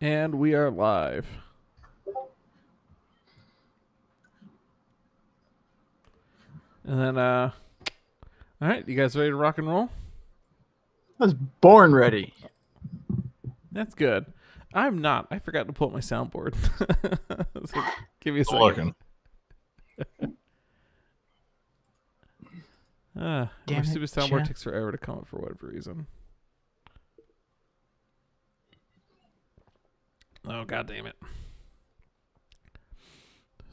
And we are live. And then, all right, you guys ready to rock and roll? I was born ready. That's good. I'm not. I forgot to pull up my soundboard. So give me a second. My stupid soundboard takes forever to come up for whatever reason. Oh, god damn it.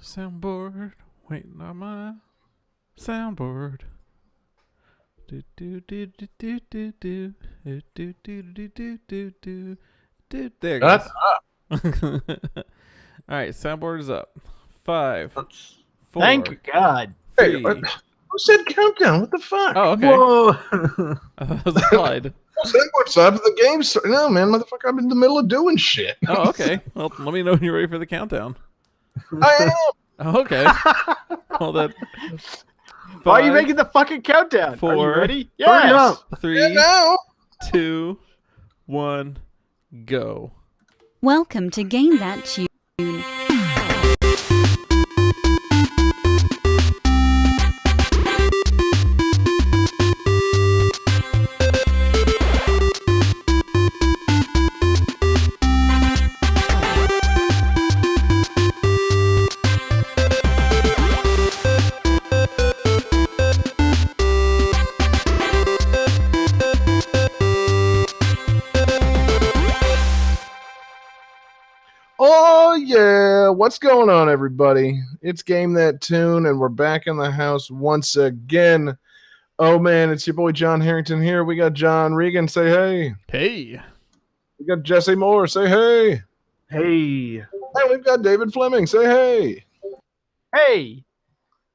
Soundboard. Waiting on my soundboard. Do do do do do do do do do do do do do do. There it goes. All right, soundboard is up. 5, 4. Thank God. 3. Hey, who said countdown? What the fuck? Oh, okay. Whoa. I thought it was applied. What's up with the game? No, man, motherfucker, I'm in the middle of doing shit. Oh, okay. Well, let me know when you're ready for the countdown. I am. Oh, okay. Hold on. Why are you making the fucking countdown? 4. Are you ready? Hurry up. 3, No. 2, 1, go. Welcome to Game That Tune. Oh, yeah. What's going on, everybody? It's Game That Tune, and we're back in the house once again. Oh, man, it's your boy John Harrington here. We got John Regan. Say hey. Hey. We got Jesse Moore. Say hey. Hey. And we've got David Fleming. Say hey. Hey.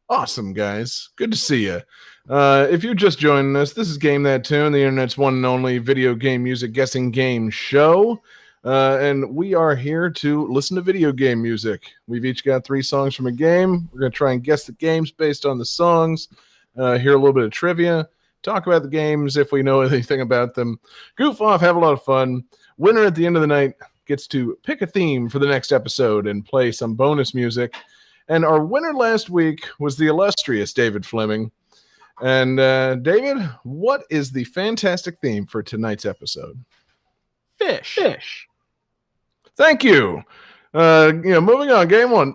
Awesome, guys. Good to see you. If you're just joining us, this is Game That Tune, the internet's one and only video game music guessing game show. And we are here to listen to video game music. We've each got 3 songs from a game. We're going to try and guess the games based on the songs, hear a little bit of trivia, talk about the games if we know anything about them, goof off, have a lot of fun. Winner at the end of the night gets to pick a theme for the next episode and play some bonus music. And our winner last week was the illustrious David Fleming. And David, what is the fantastic theme for tonight's episode? Fish. Thank you. Moving on. Game 1.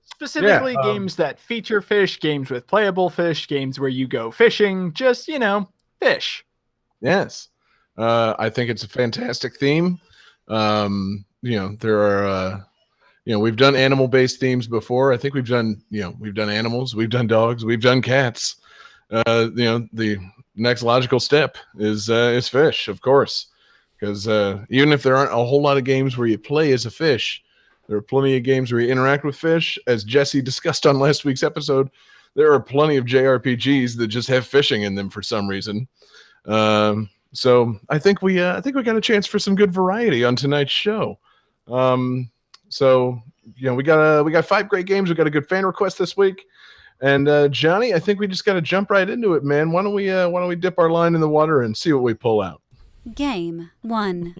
Specifically, games that feature fish, games with playable fish, games where you go fishing. Just, fish. Yes. I think it's a fantastic theme. There are... we've done animal-based themes before. I think we've done animals, we've done dogs, we've done cats. The next logical step is fish, of course, because even if there aren't a whole lot of games where you play as a fish, there are plenty of games where you interact with fish. As Jesse discussed on last week's episode, there are plenty of JRPGs that just have fishing in them for some reason. So I think we got a chance for some good variety on tonight's show. So, we got 5 great games. We got a good fan request this week, and Johnny, I think we just got to jump right into it, man. Why don't we dip our line in the water and see what we pull out? Game 1.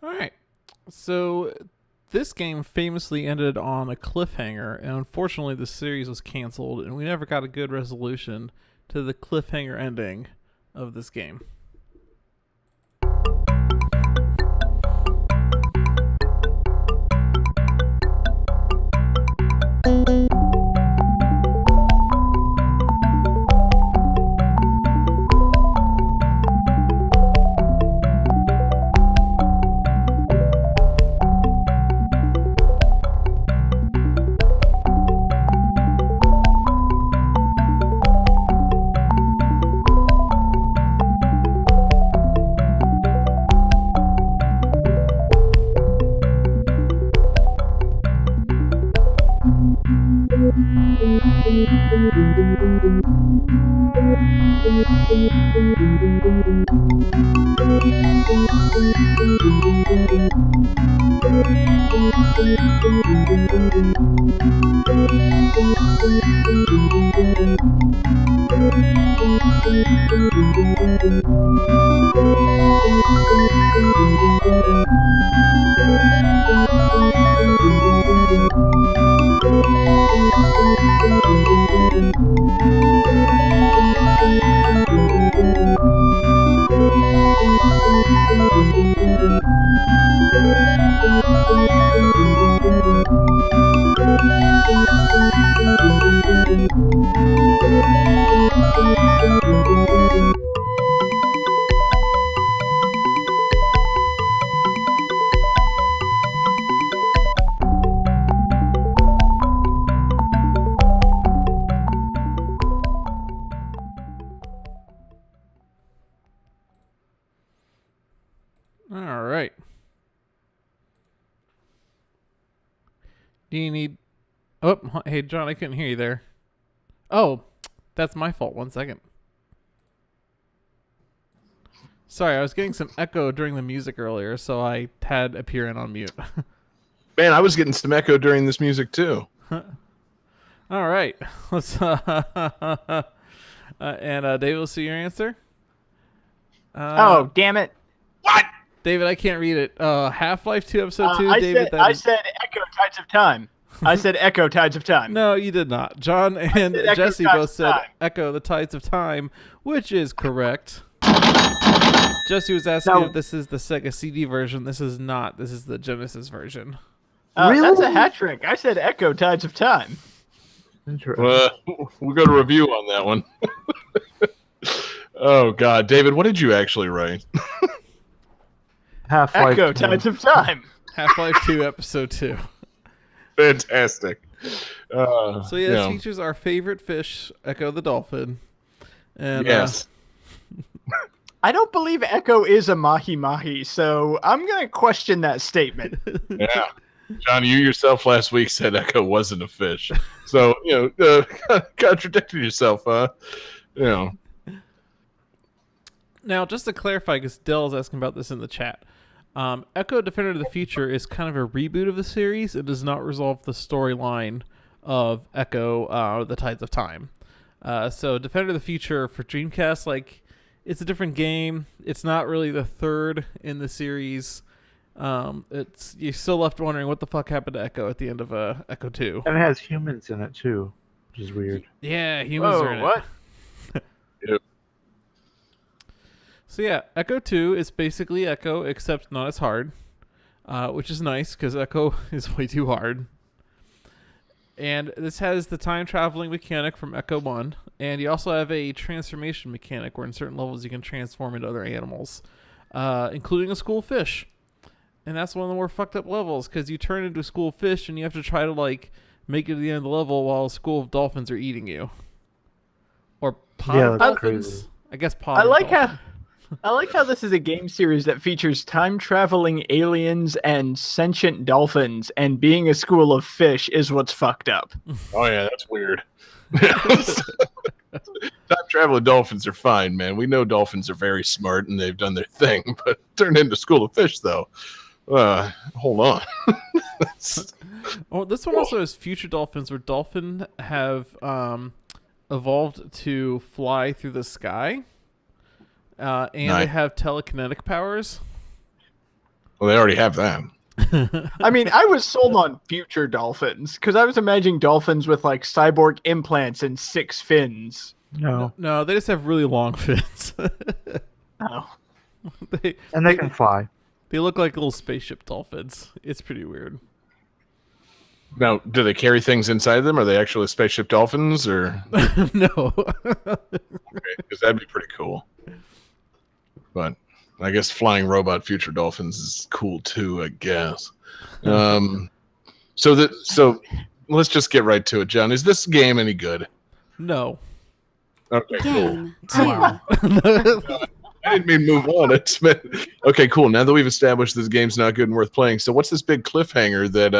All right. So this game famously ended on a cliffhanger, and unfortunately the series was canceled, and we never got a good resolution to the cliffhanger ending of this game. All right. Do you need... Oh, hey, John, I couldn't hear you there. Oh, that's my fault. 1 second. Sorry, I was getting some echo during the music earlier, so I had appearing on mute. Man, I was getting some echo during this music too. All right. Let's David, will see your answer. Oh, damn it. What? David, I can't read it. Half-Life 2, Episode 2, I David. said Echo Tides of Time. I said Echo Tides of Time. No, you did not. John and Echo Jesse Tides both of said Time. Echo the Tides of Time, which is correct. Jesse was asking No. if this is the Sega CD version. This is not. This is the Genesis version. That's a hat trick. I said Echo Tides of Time. We'll go to review on that one. Oh God, David, what did you actually write? Half-Life Echo 2. Tides of Time. Half-Life 2, Episode 2. Fantastic. So yeah, this features our favorite fish, Echo the dolphin. And yes. I don't believe Echo is a mahi-mahi, so I'm going to question that statement. Yeah. John, you yourself last week said Echo wasn't a fish. So, contradicting yourself, huh? Now, just to clarify, because Dell's asking about this in the chat, Echo Defender of the Future is kind of a reboot of the series. It does not resolve the storyline of Echo, the Tides of Time. So Defender of the Future for Dreamcast, it's a different game. It's not really the third in the series. You're still left wondering what the fuck happened to Echo at the end of Echo 2. And it has humans in it too, which is weird. Yeah, humans are in what? it. Yep. So yeah, Echo 2 is basically Echo, except not as hard, which is nice because Echo is way too hard. And this has the time traveling mechanic from Echo 1, and you also have a transformation mechanic where in certain levels you can transform into other animals, including a school of fish. And that's one of the more fucked up levels because you turn into a school of fish and you have to try to make it to the end of the level while a school of dolphins are eating you. Or pod Yeah, that's dolphins. crazy. I guess pod. I like how this is a game series that features time-traveling aliens and sentient dolphins, and being a school of fish is what's fucked up. Oh, yeah, that's weird. Time traveling dolphins are fine, man. We know dolphins are very smart and they've done their thing, but turned into school of fish, though. Hold on. Oh, this one also has future dolphins where dolphins have evolved to fly through the sky. And Nice. they have telekinetic powers. Well, they already have that. I mean, I was sold on future dolphins because I was imagining dolphins with like cyborg implants and 6 fins. No. No, they just have really long fins. Oh. they And they can fly. they look like little spaceship dolphins. It's pretty weird. Now, do they carry things inside them? Are they actually spaceship dolphins, or No. because that'd be pretty cool. But I guess flying robot future dolphins is cool too. I guess. So let's just get right to it, John. Is this game any good? No. Okay, cool. Game 2. Wow. I didn't mean move on. It's been... Okay, cool. Now that we've established this game's not good and worth playing, so what's this big cliffhanger that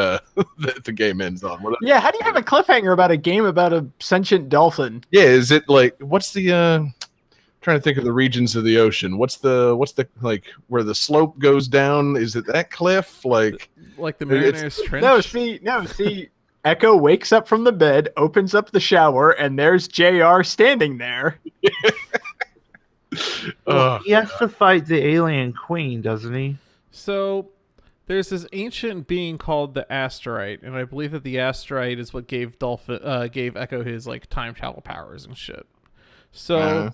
that the game ends on? Yeah, how do you have a cliffhanger about a game about a sentient dolphin? Yeah, is it like what's the trying to think of the regions of the ocean? What's the like where the slope goes down? Is it that cliff? Like Like the Mariner's Trench? No, see. Echo wakes up from the bed, opens up the shower, and there's JR standing there. Well, he has to fight the alien queen, doesn't he? So there's this ancient being called the Asterite, and I believe that the Asterite is what gave Echo his like time travel powers and shit. So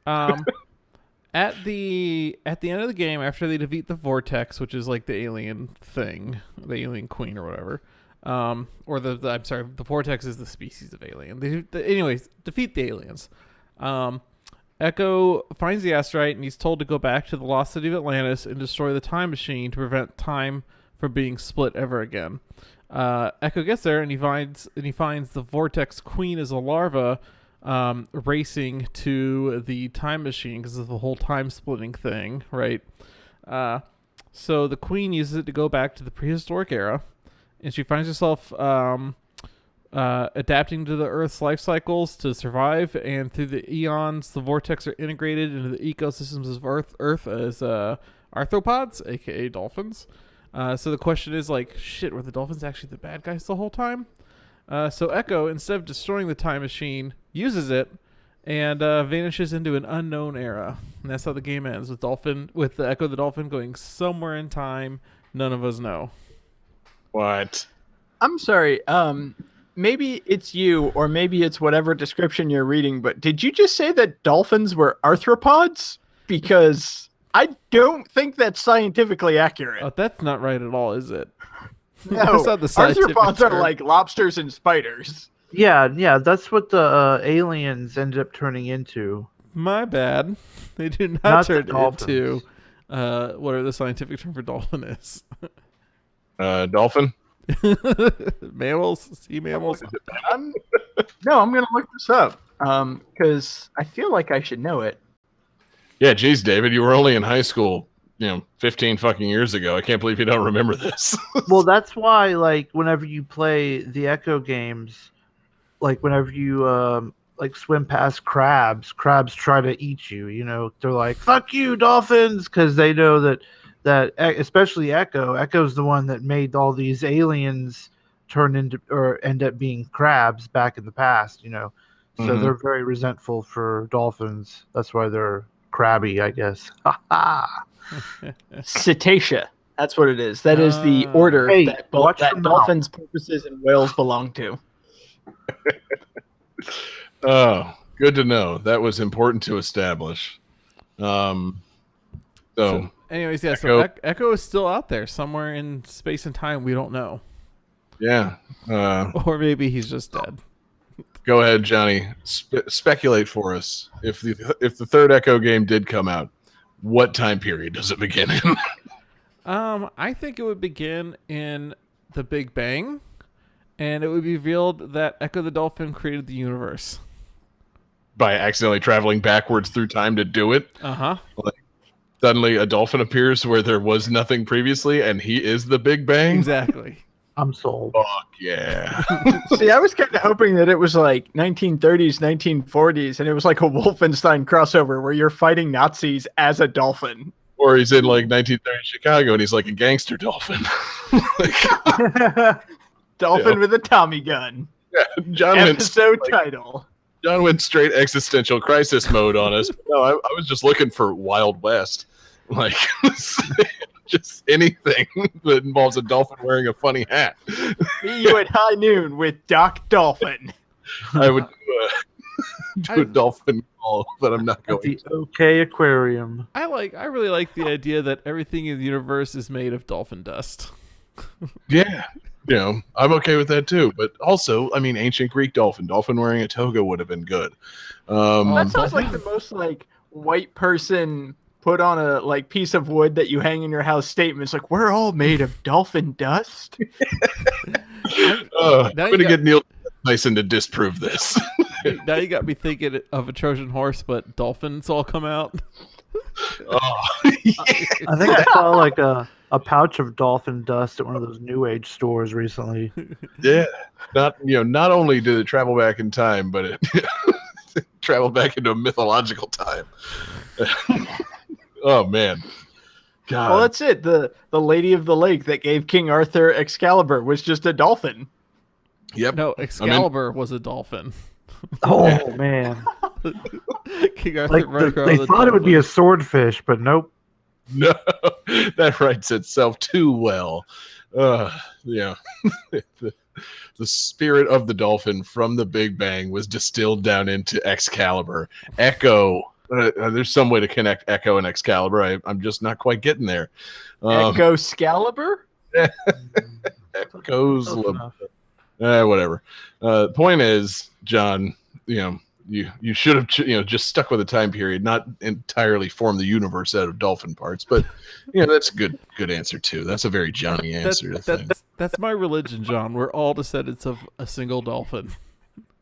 at the end of the game, after they defeat the Vortex, which is like the alien thing, the alien queen or whatever, or I'm sorry, the Vortex is the species of alien. Anyways, defeat the aliens. Echo finds the Asterite, and he's told to go back to the lost city of Atlantis and destroy the time machine to prevent time from being split ever again. Echo gets there, and he finds the Vortex Queen as a larva, racing to the time machine because of the whole time splitting thing, right? So the Queen uses it to go back to the prehistoric era, and she finds herself adapting to the Earth's life cycles to survive, and through the eons, the vortex are integrated into the ecosystems of Earth as arthropods, aka dolphins. So the question is like, shit, were the dolphins actually the bad guys the whole time? So Echo, instead of destroying the time machine, uses it and vanishes into an unknown era. And that's how the game ends, with the Echo the dolphin going somewhere in time none of us know. what? I'm sorry. Maybe it's you, or maybe it's whatever description you're reading, but did you just say that dolphins were arthropods? Because I don't think that's scientifically accurate. Oh, that's not right at all, is it? No, That's not the scientific arthropods are term. like lobsters and spiders. Yeah, that's what the aliens ended up turning into. My bad. They do not, Not the turn dolphins. into whatever the scientific term for dolphin is. Dolphin? Mammals, sea mammals. No, I'm gonna look this up because I feel like I should know it. Yeah, geez, David, you were only in high school, 15 fucking years ago. I can't believe you don't remember this. Well, that's why, like, whenever you play the Echo games, like, whenever you, like, swim past crabs try to eat you, They're like, fuck you, dolphins! Because they know that especially Echo's the one that made all these aliens turn into, or end up being crabs back in the past, So Mhm. they're very resentful for dolphins. That's why they're crabby, I guess. Ha ha! Cetacea. That's what it is. That is the order Hey, that watch your mouth. dolphins, porpoises, and whales belong to. Oh, good to know. That was important to establish. So Anyways, yeah, Echo. so Echo is still out there somewhere in space and time. We don't know. yeah, Or maybe he's just dead. go ahead, Johnny. Speculate for us. If the third Echo game did come out, what time period does it begin in? I think it would begin in the Big Bang, and it would be revealed that Echo the Dolphin created the universe. By accidentally traveling backwards through time to do it. Uh-huh. Suddenly a dolphin appears where there was nothing previously, and he is the Big Bang. Exactly. I'm sold. Fuck yeah. See, I was kind of hoping that it was like 1930s, 1940s, and it was like a Wolfenstein crossover where you're fighting Nazis as a dolphin. Or he's in like 1930 Chicago and he's like a gangster dolphin. Dolphin Yeah. with a Tommy gun. Yeah, John Episode title. went straight existential crisis mode on us. No, I was just looking for Wild West. Like, just anything that involves a dolphin wearing a funny hat. Meet you at high noon with Doc Dolphin. I would do a dolphin call, but I'm not At going. the OK Aquarium. I really like the idea that everything in the universe is made of dolphin dust. Yeah, I'm okay with that too. But also, I mean, ancient Greek dolphin wearing a toga would have been good. That sounds like the most like white person put on a like piece of wood that you hang in your house statements. Like, we're all made of dolphin dust. I'm going to get Neil Tyson to disprove this. Now you got me thinking of a Trojan horse, but dolphins all come out. Yeah. I think I saw like a pouch of dolphin dust at one of those New Age stores recently. Yeah, not only did it travel back in time, but it traveled back into a mythological time. Oh man, God. Well, that's it. The Lady of the Lake that gave King Arthur Excalibur was just a dolphin. Yep. No, Excalibur was a dolphin. Oh man! King Arthur Like they thought it would be a swordfish, but nope. No, that writes itself too well. Yeah. The spirit of the dolphin from the Big Bang was distilled down into Excalibur. Echo. There's some way to connect Echo and Excalibur. I'm just not quite getting there. Echo Scalibur? Echoes. Whatever. Point is, John, you should have just stuck with a time period, not entirely form the universe out of dolphin parts. But that's a good answer too. That's a very Johnny answer. That's my religion, John. We're all descendants of a single dolphin.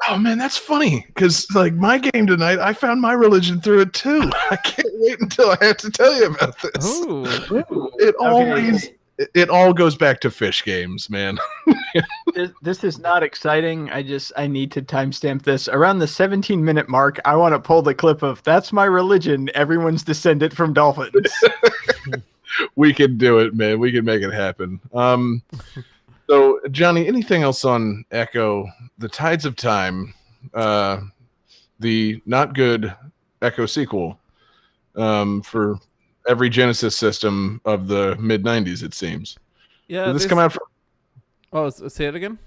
Oh man, that's funny because like my game tonight, I found my religion through it too. I can't wait until I have to tell you about this. Ooh. It all goes back to fish games, man. This is not exciting. I need to timestamp this. Around the 17-minute mark, I want to pull the clip of "That's my religion. Everyone's descended from dolphins." We can do it, man. We can make it happen. So, Johnny, anything else on Echo? The Tides of Time, the not good Echo sequel for every Genesis system of the mid 90s, it seems. Yeah. Did this come out for? Oh, say it again.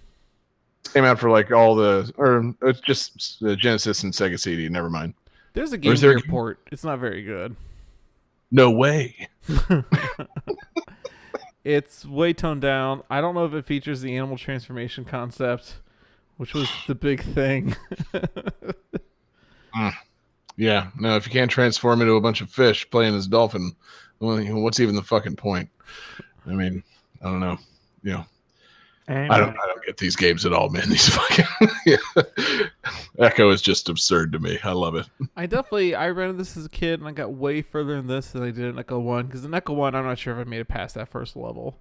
It came out for like all the, or it's just the Genesis and Sega CD. Never mind. There's a Game Gear port. It's not very good. No way. It's way toned down. I don't know if it features the animal transformation concept, which was the big thing. Yeah, no, if you can't transform into a bunch of fish playing as dolphin, well, what's even the fucking point? I mean, I don't know. I don't get these games at all, man. These fucking Echo is just absurd to me. I love it. I rented this as a kid, and I got way further in this than I did in Echo 1. Because in Echo 1, I'm not sure if I made it past that first level.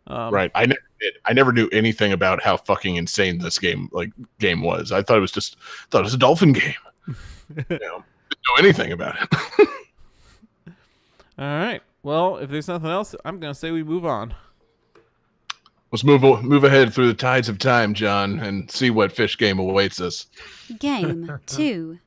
Right. I never did. I never knew anything about how fucking insane this game was. I thought it was a dolphin game. Didn't know anything about it. All right. Well, if there's nothing else, I'm going to say we move on. Let's move ahead through the tides of time, John, and see what fish game awaits us. Game 2.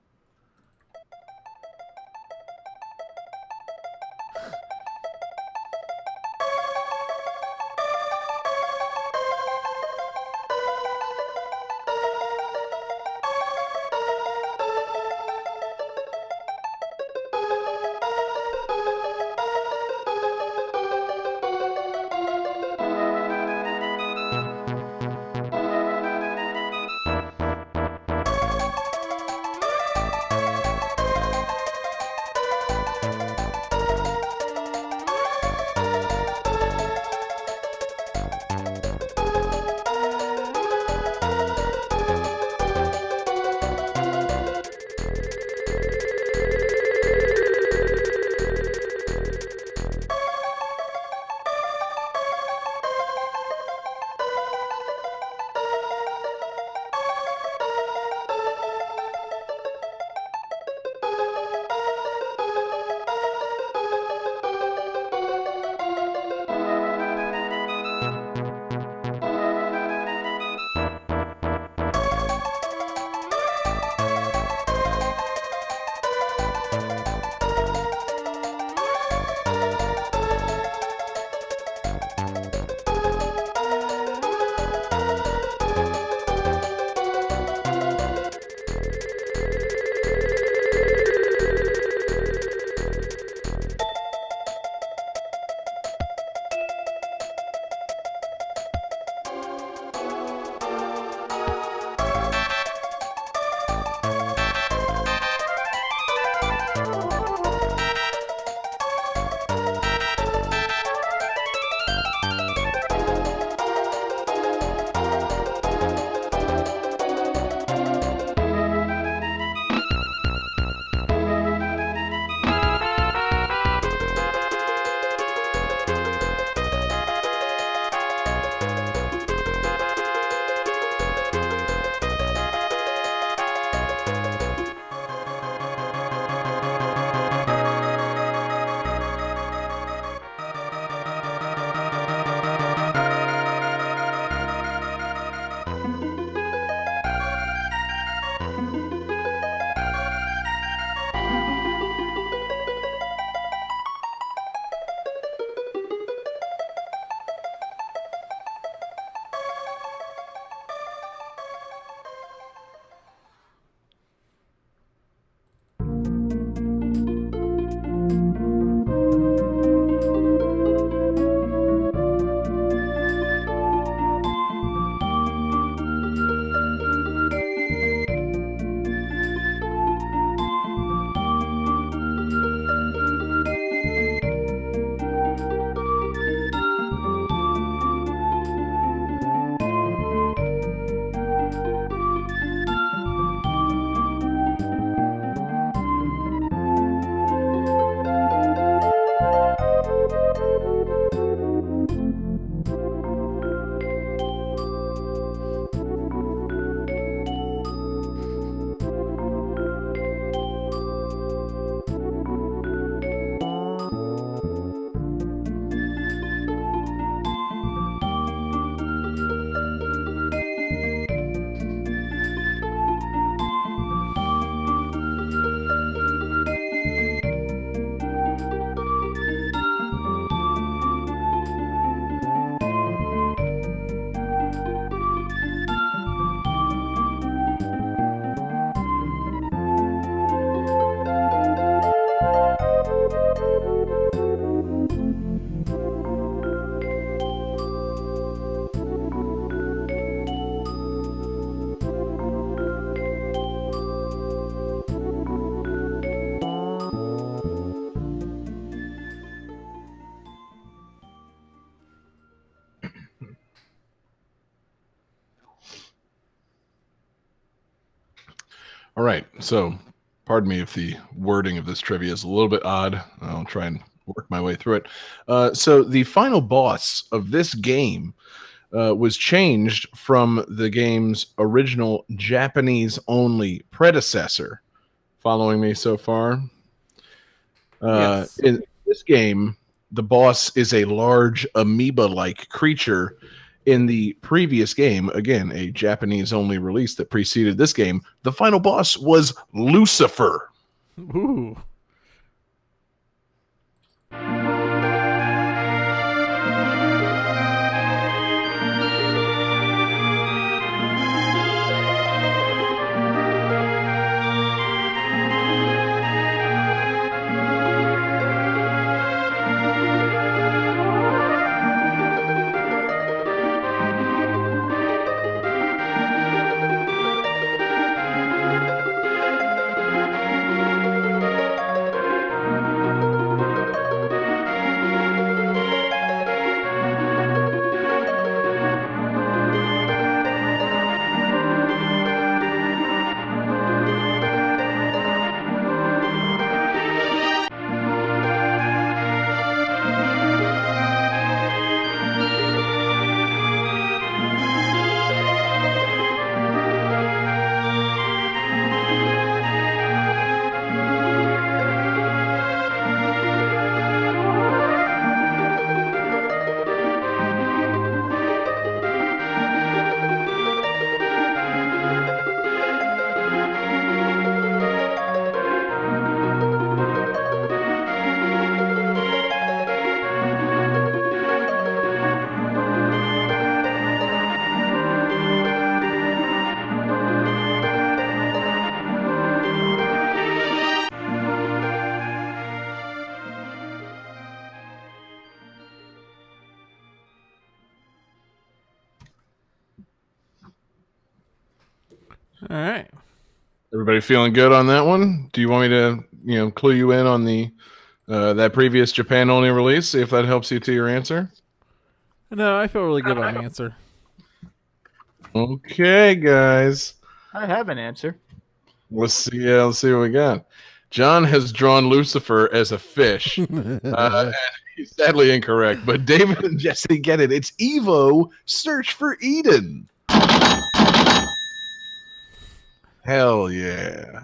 All right. So, pardon me if the wording of this trivia is a little bit odd. I'll try and work my way through it. So, the final boss of this game was changed from the game's original Japanese-only predecessor. Following me so far? Yes. In this game, the boss is a large amoeba-like creature. In the previous game, again, a Japanese-only release that preceded this game, the final boss was Lucifer. Ooh. All right. Everybody feeling good on that one? Do you want me to, clue you in on the that previous Japan only release? See if that helps you to your answer. No, I feel really good about my answer. Okay, guys. I have an answer. Let's see. Yeah, let's see what we got. John has drawn Lucifer as a fish. He's sadly incorrect, but David and Jesse get it. It's Evo Search for Eden. Hell yeah.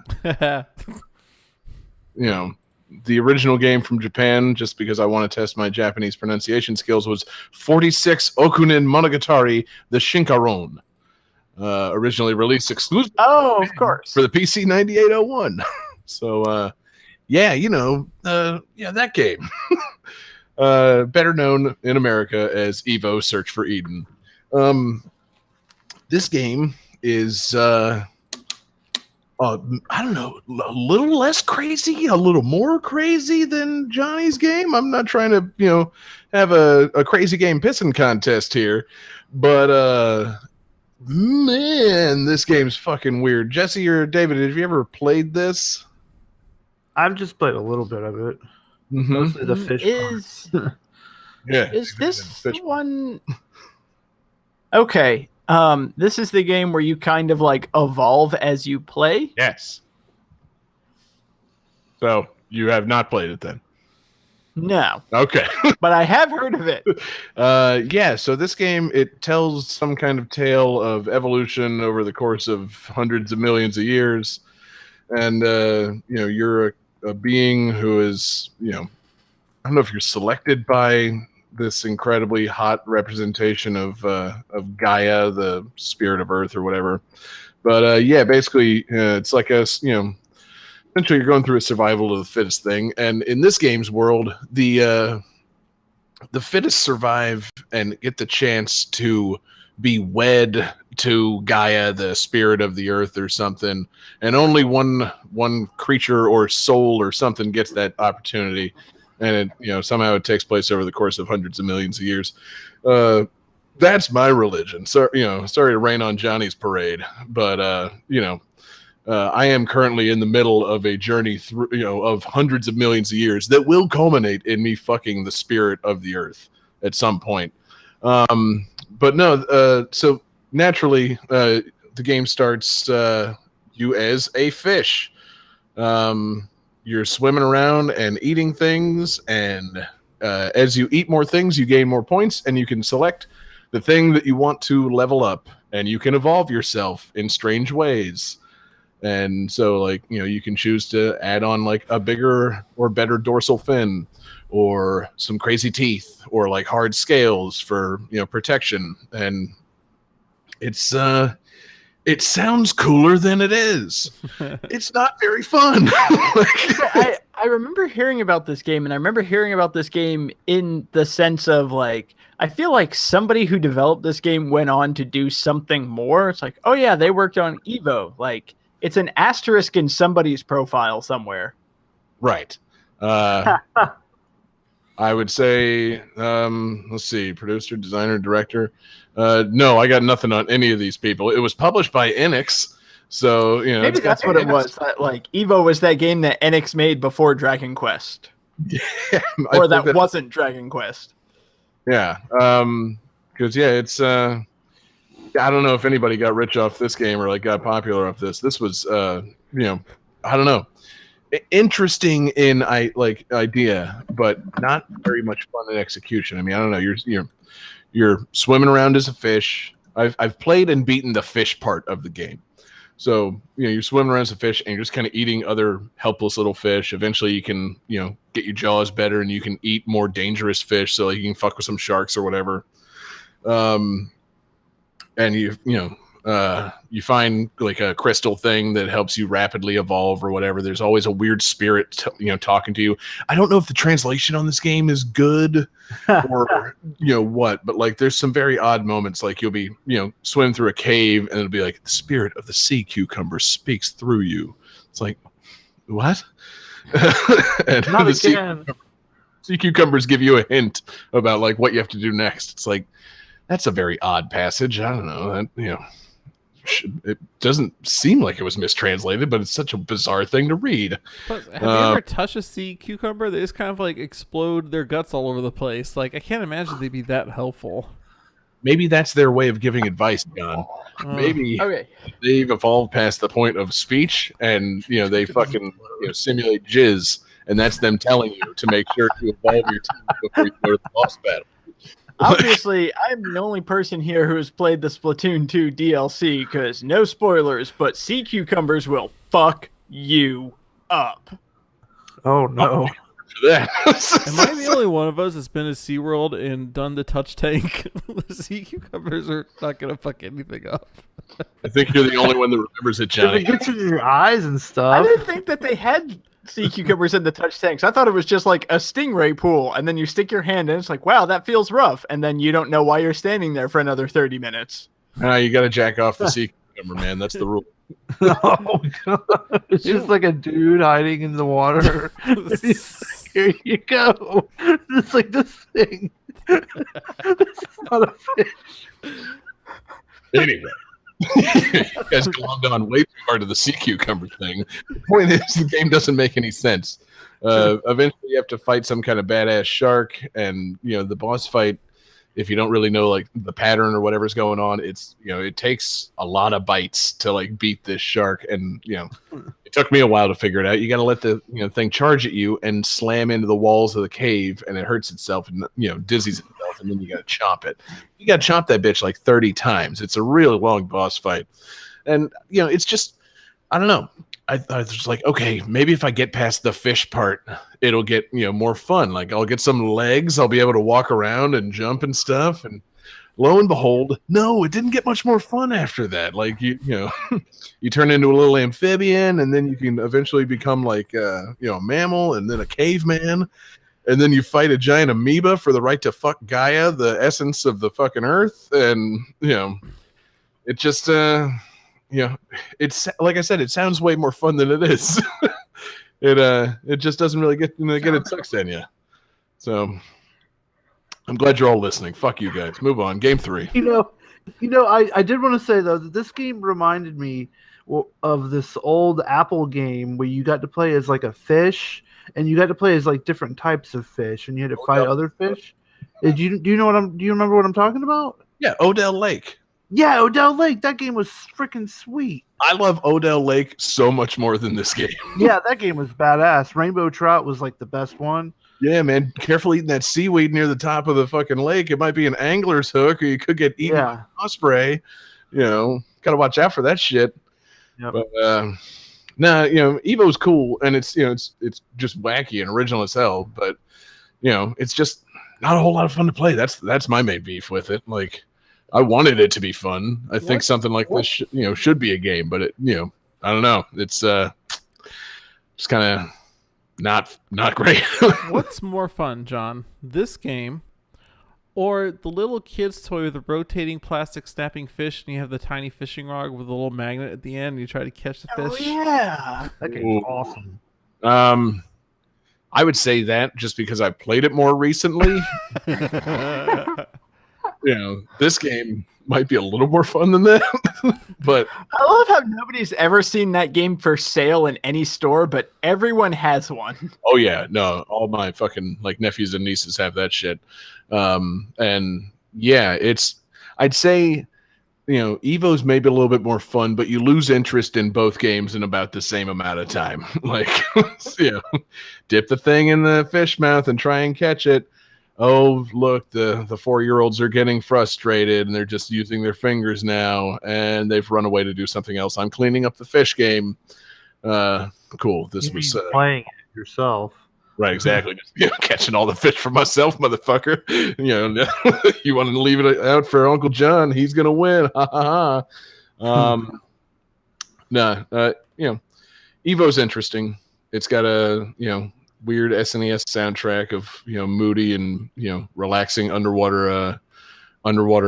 The original game from Japan, just because I want to test my Japanese pronunciation skills, was 46 Okunin Monogatari, the Shinkaron. Originally released exclusively Oh, of course. for the PC 9801. So, that game. Better known in America as Evo Search for Eden. This game is, I don't know, a little less crazy, a little more crazy than Johnny's game. I'm not trying to, have a crazy game pissing contest here, but man, this game's fucking weird. Jesse or David, have you ever played this? I've just played a little bit of it. Mm-hmm. Mostly the fish part. Yeah. Is this the one? Okay. This is the game where you kind of like evolve as you play. Yes. So you have not played it then? No, Okay. but I have heard of it. Yeah. So this game, it tells some kind of tale of evolution over the course of hundreds of millions of years, and you're a being who is, I don't know if you're selected by this incredibly hot representation of Gaia, the spirit of Earth or whatever. But basically, it's like essentially you're going through a survival of the fittest thing. And in this game's world, the fittest survive and get the chance to be wed to Gaia, the spirit of the Earth or something. And only one creature or soul or something gets that opportunity. And it, somehow it takes place over the course of hundreds of millions of years. That's my religion. So, sorry to rain on Johnny's parade, but I am currently in the middle of a journey through, of hundreds of millions of years that will culminate in me fucking the spirit of the Earth at some point. But no, so naturally, the game starts you as a fish. You're swimming around and eating things, and as you eat more things, you gain more points, and you can select the thing that you want to level up, and you can evolve yourself in strange ways. And so, like, you can choose to add on like a bigger or better dorsal fin, or some crazy teeth, or like hard scales for protection. And it's it sounds cooler than it is. It's not very fun. I remember hearing about this game, and I remember hearing about this game in the sense of like, I feel like somebody who developed this game went on to do something more. It's like, oh yeah, they worked on Evo. Like, it's an asterisk in somebody's profile somewhere. Right. I would say, let's see, producer, designer, director. No, I got nothing on any of these people. It was published by Enix, so maybe that's what it was. Like, Evo was that game that Enix made before Dragon Quest, or that wasn't Dragon Quest. Yeah, because it's I don't know if anybody got rich off this game or like got popular off this. This was I don't know. Interesting in idea, but not very much fun in execution. I mean, I don't know. You're swimming around as a fish. I've played and beaten the fish part of the game. So you're swimming around as a fish and you're just kind of eating other helpless little fish. Eventually, you can get your jaws better and you can eat more dangerous fish. So like you can fuck with some sharks or whatever. And you find like a crystal thing that helps you rapidly evolve or whatever. There's always a weird spirit, talking to you. I don't know if the translation on this game is good or, what, but like there's some very odd moments. Like you'll be, swim through a cave and it'll be like the spirit of the sea cucumber speaks through you. It's like, what? And Not the again. sea cucumbers give you a hint about like what you have to do next. It's like, that's a very odd passage. I don't know. It doesn't seem like it was mistranslated, but it's such a bizarre thing to read. But have you ever touched a sea cucumber? They just kind of like explode their guts all over the place. Like, I can't imagine they'd be that helpful. Maybe that's their way of giving advice, John. Maybe they've evolved past the point of speech, and they fucking simulate jizz, and that's them telling you to make sure to evolve your team before you go to the boss battle. Obviously, I'm the only person here who has played the Splatoon 2 DLC, because no spoilers, but sea cucumbers will fuck you up. Oh, no. That. Am I the only one of us that's been to SeaWorld and done the touch tank? The sea cucumbers are not going to fuck anything up. I think you're the only one that remembers it, Johnny. If it gets in your eyes and stuff. I didn't think that they had sea cucumbers in the touch tanks. I thought it was just like a stingray pool, and then you stick your hand in. It's like, wow, that feels rough, and then you don't know why you're standing there for another 30 minutes. You got to jack off the sea cucumber, man. That's the rule. Oh, God. It's just like a dude hiding in the water. Here you go. It's like this thing. This is not a fish. Anyway. You guys glommed on way too hard to the sea cucumber thing. The point is, the game doesn't make any sense. Eventually, you have to fight some kind of badass shark, and the boss fight. If you don't really know like the pattern or whatever's going on, it's it takes a lot of bites to like beat this shark, and it took me a while to figure it out. You got to let the thing charge at you and slam into the walls of the cave, and it hurts itself and dizzies itself, and then you got to chomp it. You got to chomp that bitch like 30 times. It's a really long boss fight, and it's just I don't know. I was like, okay, maybe if I get past the fish part, it'll get more fun. Like I'll get some legs, I'll be able to walk around and jump and stuff. And lo and behold, no, it didn't get much more fun after that. Like you turn into a little amphibian, and then you can eventually become like a mammal, and then a caveman, and then you fight a giant amoeba for the right to fuck Gaia, the essence of the fucking earth, and it just. It's like I said, it sounds way more fun than it is. It just doesn't really get its sucks in you. So I'm glad you're all listening. Fuck you guys. Move on. Game 3. I did want to say though that this game reminded me of this old Apple game where you got to play as like a fish, and you got to play as like different types of fish, and you had to fight other fish. Do you remember what I'm talking about? Yeah, Odell Lake. Yeah, Odell Lake. That game was freaking sweet. I love Odell Lake so much more than this game. Yeah, that game was badass. Rainbow Trout was like the best one. Yeah, man. Careful eating that seaweed near the top of the fucking lake. It might be an angler's hook, or you could get eaten by Yeah. osprey. Gotta watch out for that shit. Yep. But Evo's cool, and it's just wacky and original as hell. But it's just not a whole lot of fun to play. That's my main beef with it. Like, I wanted it to be fun. I think something like this should be a game, but it I don't know. It's just kind of not great. What's more fun, John? This game, or the little kid's toy with the rotating plastic snapping fish, and you have the tiny fishing rod with a little magnet at the end, and you try to catch the fish? Oh yeah, That game's awesome. I would say that just because I played it more recently. This game might be a little more fun than that. But I love how nobody's ever seen that game for sale in any store, but everyone has one. oh yeah, no, all my fucking nephews and nieces have that shit. And yeah, I'd say Evo's maybe a little bit more fun, but you lose interest in both games in about the same amount of time. Dip the thing in the fish mouth and try and catch it. Oh, look, the 4-year-olds are getting frustrated and they're just using their fingers now, and they've run away to do something else. I'm cleaning up the fish game. Cool. This You was mean playing it yourself. right, exactly. Just catching all the fish for myself, motherfucker. You want to leave it out for Uncle John? He's gonna win. Ha ha ha. Evo's interesting. It's got a weird SNES soundtrack of moody and relaxing underwater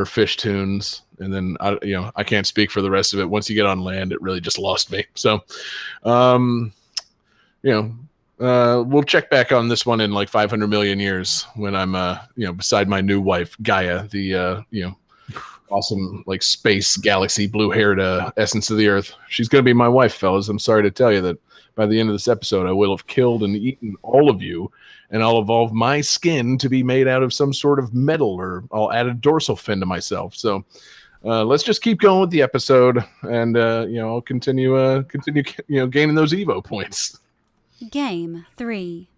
fish tunes, and then I can't speak for the rest of it. Once you get on land, it really just lost me. So we'll check back on this one in 500 million years when I'm beside my new wife Gaia, the awesome space galaxy blue-haired essence of the earth. She's gonna be my wife, fellas. I'm sorry to tell you that by the end of this episode I will have killed and eaten all of you, and I'll evolve my skin to be made out of some sort of metal, or I'll add a dorsal fin to myself. So let's just keep going with the episode, and I'll continue gaining those Evo points. Game 3.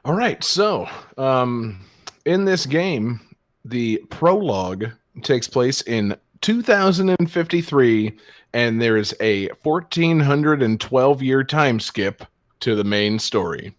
All right, so in this game, the prologue takes place in 2053, and there is a 1412-year time skip to the main story.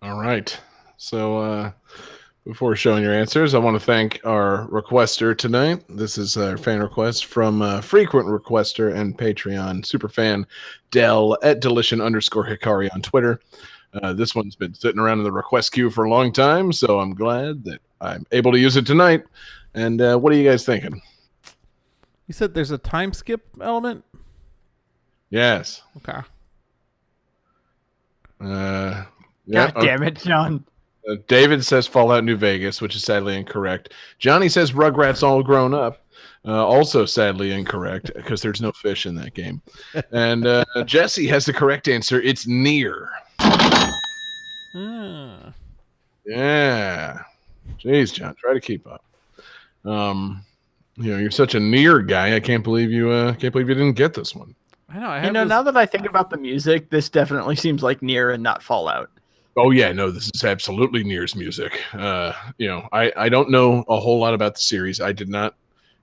All right. So before showing your answers, I want to thank our requester tonight. This is a fan request from frequent requester and Patreon superfan Dell at Delition_Hikari on Twitter. This one's been sitting around in the request queue for a long time, so I'm glad that I'm able to use it tonight. And what are you guys thinking? You said there's a time skip element? Yes. Okay. God damn it, John. David says Fallout New Vegas, which is sadly incorrect. Johnny says Rugrats All Grown Up, also sadly incorrect because there's no fish in that game. And Jesse has the correct answer. It's Near. Ah. Yeah. Jeez, John, try to keep up. You're such a Near guy. I can't believe you didn't get this one. I know. Now that I think about the music, this definitely seems like Nier and not Fallout. Oh yeah, no, this is absolutely Nier's music. I don't know a whole lot about the series. I did not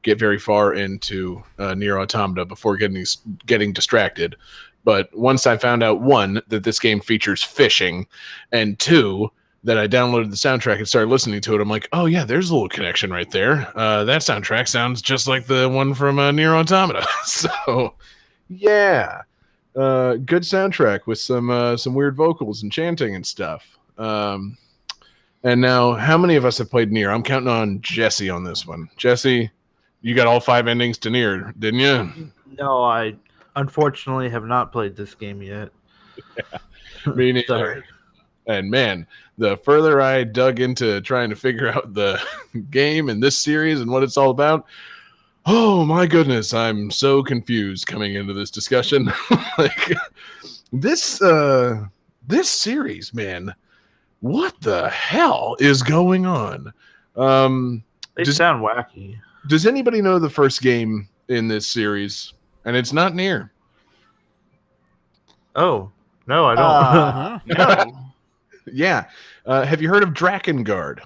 get very far into Nier Automata before getting distracted. But once I found out, one, that this game features fishing, and two, that I downloaded the soundtrack and started listening to it, I'm like, oh yeah, there's a little connection right there. That soundtrack sounds just like the one from Nier Automata. So yeah. Good soundtrack with some weird vocals and chanting and stuff. And now, how many of us have played Nier? I'm counting on Jesse on this one. Jesse, you got all 5 endings to Nier, didn't you? No, I unfortunately have not played this game yet. Me neither. Sorry. And man, the further I dug into trying to figure out the game and this series and what it's all about, oh my goodness, I'm so confused coming into this discussion. Like this series, man, what the hell is going on? They Does- sound wacky. Does anybody know the first game in this series? And it's not near. Oh, no, I don't. No. Yeah. Have you heard of Drakengard?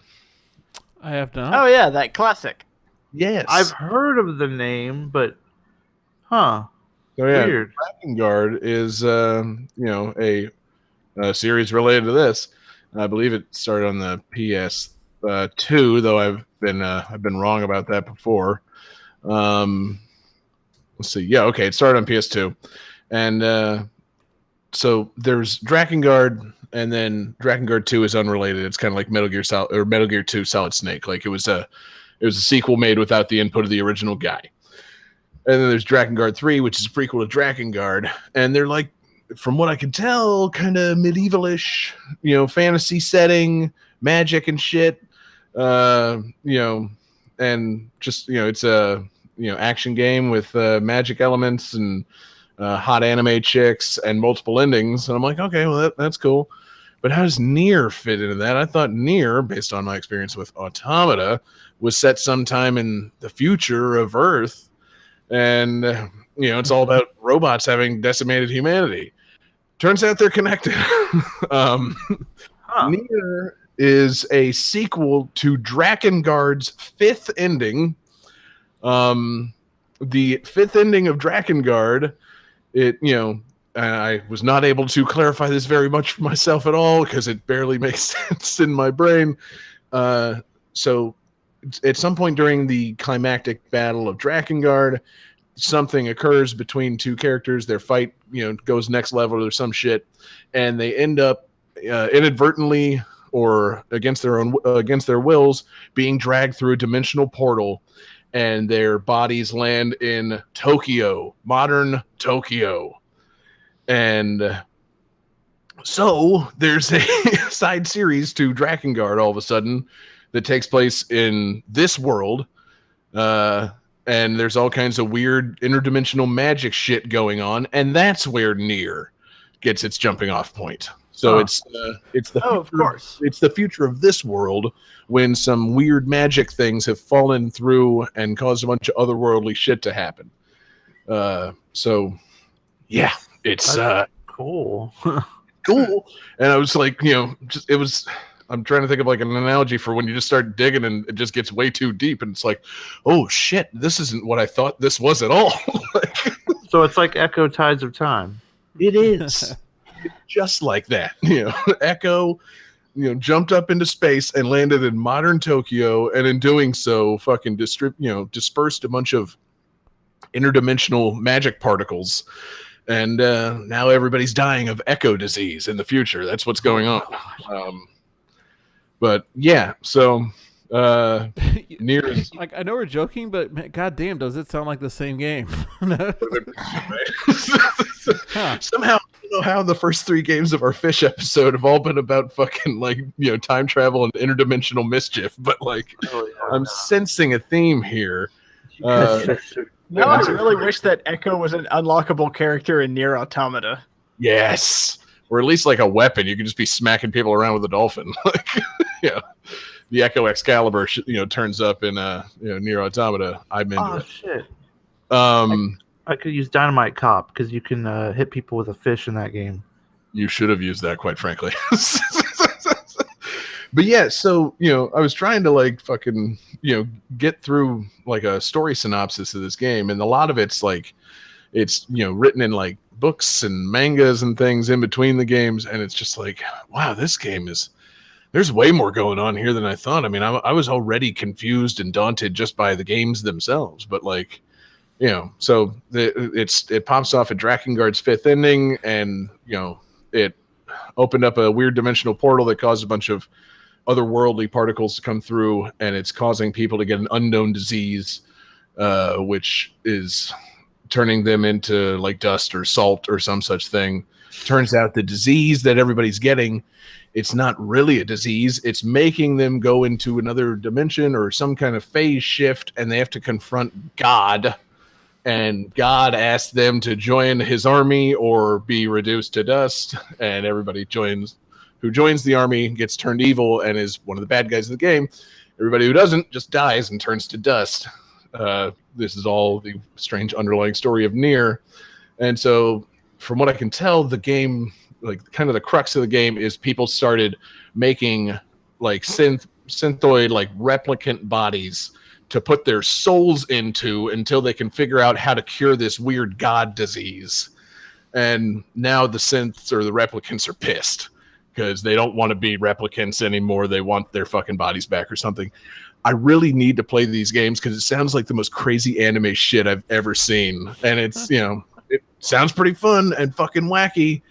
I have not. Oh yeah, that classic. Yes. I've heard of the name, but Oh, yeah. weird. Drakengard is a series related to this. I believe it started on the PS2, though I've been wrong about that before. Let's see. Yeah, okay, it started on PS2, and so there's Drakengard, and then Drakengard 2 is unrelated. It's kind of like Metal Gear 2 Solid Snake. Like it was a sequel made without the input of the original guy. And then there's Drakengard 3, which is a prequel to Drakengard, and they're like, from what I can tell, kind of medievalish, fantasy setting, magic and shit, and just it's a action game with magic elements and hot anime chicks and multiple endings. And I'm like, okay, well that's cool, but how does Nier fit into that? I thought Nier, based on my experience with Automata, was set sometime in the future of Earth, and it's all about robots having decimated humanity. Turns out they're connected. Nier is a sequel to Drakengard's fifth ending. The fifth ending of Drakengard, I was not able to clarify this very much for myself at all because it barely makes sense in my brain. So at some point during the climactic battle of Drakengard, something occurs between two characters. Their fight, goes next level or some shit, and they end up inadvertently or against their wills being dragged through a dimensional portal, and their bodies land in Tokyo, modern Tokyo. And so there's a side series to Drakengard all of a sudden that takes place in this world. And there's all kinds of weird interdimensional magic shit going on, and that's where Nier gets its jumping off point. So it's the future, of course. It's the future of this world when some weird magic things have fallen through and caused a bunch of otherworldly shit to happen. So yeah, it's Cool. cool. And I was like, I'm trying to think of like an analogy for when you just start digging and it just gets way too deep, and it's like, oh shit, this isn't what I thought this was at all. So it's like Echo Tides of Time. It is just like that. Echo, jumped up into space and landed in modern Tokyo, and in doing so, fucking dispersed a bunch of interdimensional magic particles. And now everybody's dying of echo disease in the future. That's what's going on. But yeah, so Nier is like, I know we're joking, but man, goddamn, does it sound like the same game? No? Huh. Somehow, I don't know how the first three games of our Fish episode have all been about fucking time travel and interdimensional mischief, but I'm sensing a theme here. Now I really wish that Echo was an unlockable character in Nier Automata. Yes, or at least like a weapon. You could just be smacking people around with a dolphin. The Echo Excalibur, turns up in Nier Automata. I'm into it. Shit. I I could use Dynamite Cop because you can hit people with a fish in that game. You should have used that, quite frankly. But yeah, so I was trying to fucking get through like a story synopsis of this game, and a lot of it's written in books and mangas and things in between the games, and it's just like, wow, this game there's way more going on here than I thought. I mean, I was already confused and daunted just by the games themselves, but so it pops off at Drakengard's fifth ending, and it opened up a weird dimensional portal that caused a bunch of otherworldly particles to come through, and it's causing people to get an unknown disease, which is turning them into dust or salt or some such thing. Turns out the disease that everybody's getting, it's not really a disease. It's making them go into another dimension or some kind of phase shift, and they have to confront God. And God asks them to join his army or be reduced to dust. And everybody who joins the army gets turned evil and is one of the bad guys of the game. Everybody who doesn't just dies and turns to dust. This is all the strange underlying story of Nier. And so, from what I can tell, the game, like kind of the crux of the game, is people started making like synthoid, like replicant bodies to put their souls into until they can figure out how to cure this weird god disease. And now the synths or the replicants are pissed because they don't want to be replicants anymore. They want their fucking bodies back or something. I really need to play these games because it sounds like the most crazy anime shit I've ever seen. And it's, it sounds pretty fun and fucking wacky.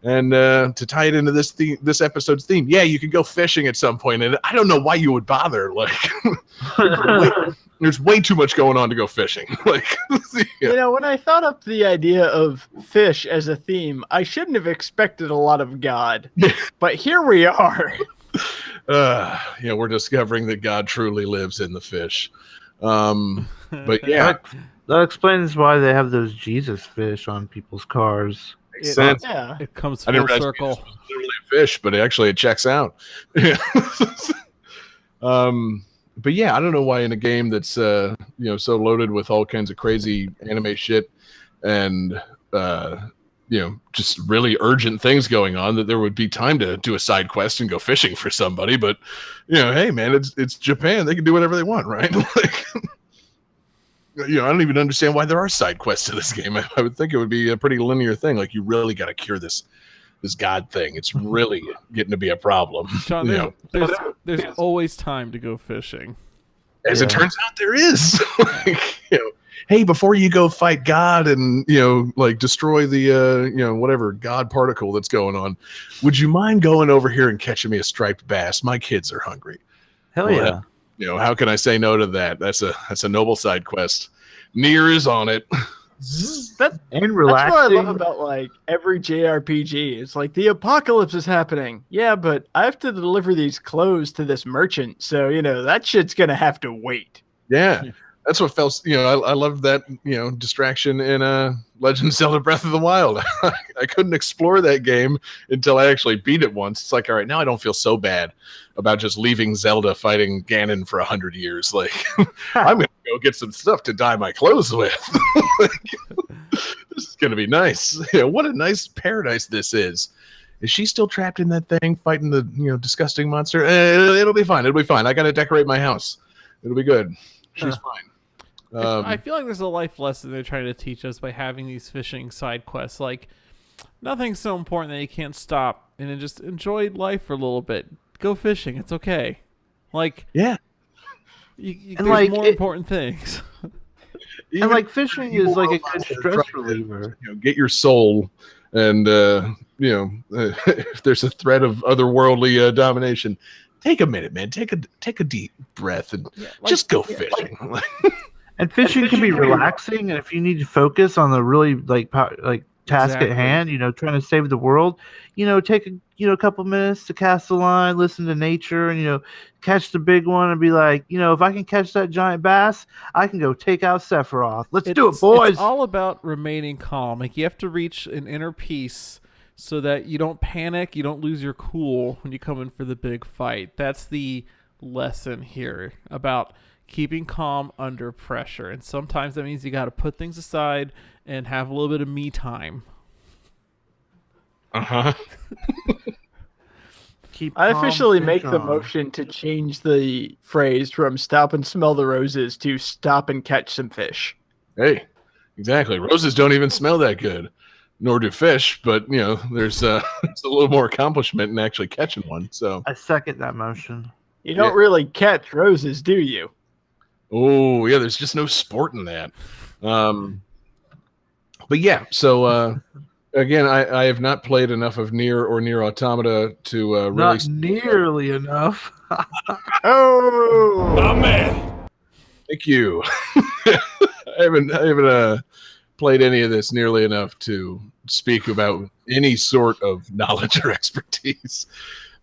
And to tie it into this episode's theme, yeah, you could go fishing at some point, and I don't know why you would bother. Like, there's way too much going on to go fishing. Like, when I thought up the idea of fish as a theme, I shouldn't have expected a lot of God, but here we are. We're discovering that God truly lives in the fish. But yeah, that explains why they have those Jesus fish on people's cars. Makes sense. It comes full circle. It was literally a fish, but it checks out. But yeah, I don't know why in a game that's so loaded with all kinds of crazy anime shit and just really urgent things going on, that there would be time to do a side quest and go fishing for somebody. But hey man, it's Japan. They can do whatever they want, right? Like, I don't even understand why there are side quests to this game. I would think it would be a pretty linear thing. Like, you really got to cure this God thing. It's really getting to be a problem. John, there's always time to go fishing. As it turns out, there is. Hey, before you go fight God and destroy the whatever God particle that's going on, would you mind going over here and catching me a striped bass? My kids are hungry. Hell yeah. How can I say no to that? That's a noble side quest. Nier is on it. That's what I love about like every JRPG. It's like the apocalypse is happening. Yeah, but I have to deliver these clothes to this merchant, so that shit's gonna have to wait. Yeah, that's what felt. I love that distraction in Legend of Zelda: Breath of the Wild. I couldn't explore that game until I actually beat it once. It's like, all right, now I don't feel so bad about just leaving Zelda fighting Ganon for 100 years. Like, I'm gonna go get some stuff to dye my clothes with. This is gonna be nice. What a nice paradise this is. Is she still trapped in that thing fighting the disgusting monster? It'll be fine. It'll be fine. I gotta decorate my house. It'll be good. She's fine. I feel like there's a life lesson they're trying to teach us by having these fishing side quests. Like, nothing's so important that you can't stop and then just enjoy life for a little bit. Go fishing. It's okay. Like, yeah. There's more important things. And like, fishing is like a good stress reliever. Get your soul, and if there's a threat of otherworldly domination, take a minute, man. Take a deep breath and just go fishing. And fishing can be relaxing, and if you need to focus on the really task at hand, trying to save the world, take a couple minutes to cast a line, listen to nature, and catch the big one, and be like, if I can catch that giant bass, I can go take out Sephiroth. Let's do it, boys. It's all about remaining calm. Like, you have to reach an inner peace so that you don't panic, you don't lose your cool when you come in for the big fight. That's the lesson here about keeping calm under pressure. And sometimes that means you got to put things aside and have a little bit of me time. Uh-huh. I officially make the motion to change the phrase from stop and smell the roses to stop and catch some fish. Hey, exactly. Roses don't even smell that good, nor do fish, but there's it's a little more accomplishment in actually catching one. So I second that motion. You don't really catch roses, do you? Oh yeah, there's just no sport in that. But yeah, so again, I have not played enough of Nier or Nier Automata to really. Not nearly enough. Oh, man! Thank you. I haven't played any of this nearly enough to speak about any sort of knowledge or expertise,